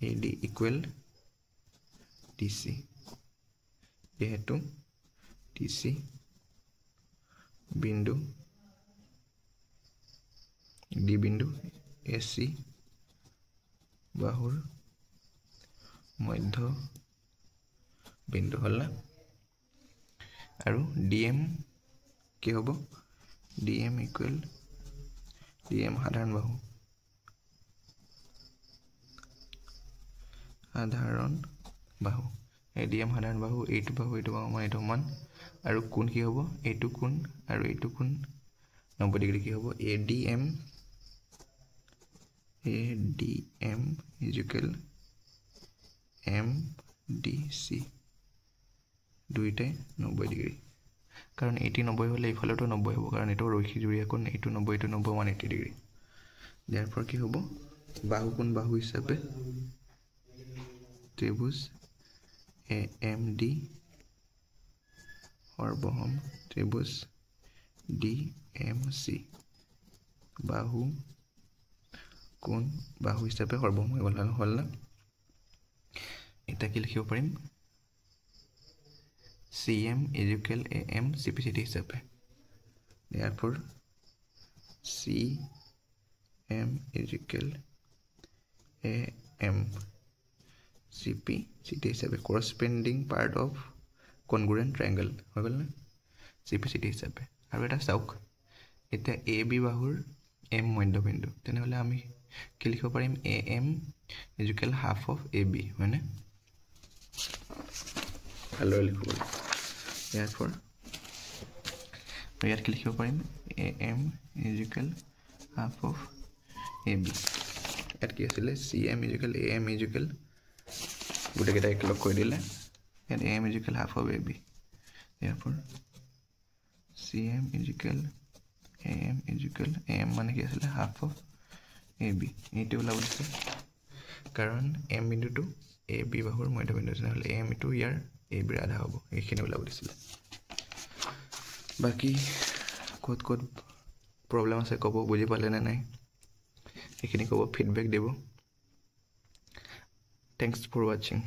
AD equal DC যেহেতু DC বিন্দু ডি বিন্দু AC বাহুৰ মধ্য বিন্দু হ'ল না আৰু DM কি হ'ব DM ইকুৱেল DM সাধাৰণ বাহু এই DM সাধাৰণ বাহু এইটো বাহু মানে এইটো সমান আৰু কোণ কি হ'ব এইটো কোণ আৰু এইটো কোণ 90 ডিগ্ৰী কি হ'ব ADM ইকুৱেল MDC দুইটাই 90 ডিগ্ৰী কাৰণ 90 হ'লে ইফালেতো 90 হ'ব কাৰণ এইটো ৰৈখিক জুৰীয়া কোণ এইটো 90 এইটো 90 180 ডিগ্ৰী ইয়াৰ পৰা কি হ'ব বাহু কোণ বাহু হিচাপে ত্ৰিভুজ AMD সৰ্বসম ত্ৰিভুজ DMC বাহু কোণ বাহু হিচাপে সৰ্বসম হৈ গ'ল হ'ল না এটা কি লিখিব পাৰিম CM ইকুৱেল AM CPCD হিচাপে therefore CM equal AM CPCD হিচাপে corresponding part of congruent triangle হৈ গ'ল না CPCD হিচাপে আৰু এটা চাওক এতিয়া AB বাহুৰ M মধ্যবিন্দু তেনেহ'লে আমি কি লিখিব পাৰিম AM equal half of AB হয়নে ভালদৰে লিখিব therefore ইয়াত কি লিখিব পাৰিম AM equal half of AB ইয়াত কি আছিলে CM ইকুৱেল AM ইকুৱেল গোটেইকেইটা একেলগ কৰি দিলে ইয়াত AM equal half of AB therefore CM equal AM equal AM মানে কি আছিলে হাফ অফ AB এইটো ওলাব দিছে কাৰণ M বিন্দুটো AB বাহুৰ মধ্যবিন্দু তেনেহ'লে AM টো ইয়াৰ AB ৰ আধা হ'ব এইখিনি ওলাব দিছিলে বাকি ক'ত প্ৰব্লেম আছে ক'ব বুজি পালে নে নাই এইখিনি ক'ব ফিডবেক দিব থ্যাংকস ফৰ ৱাচিং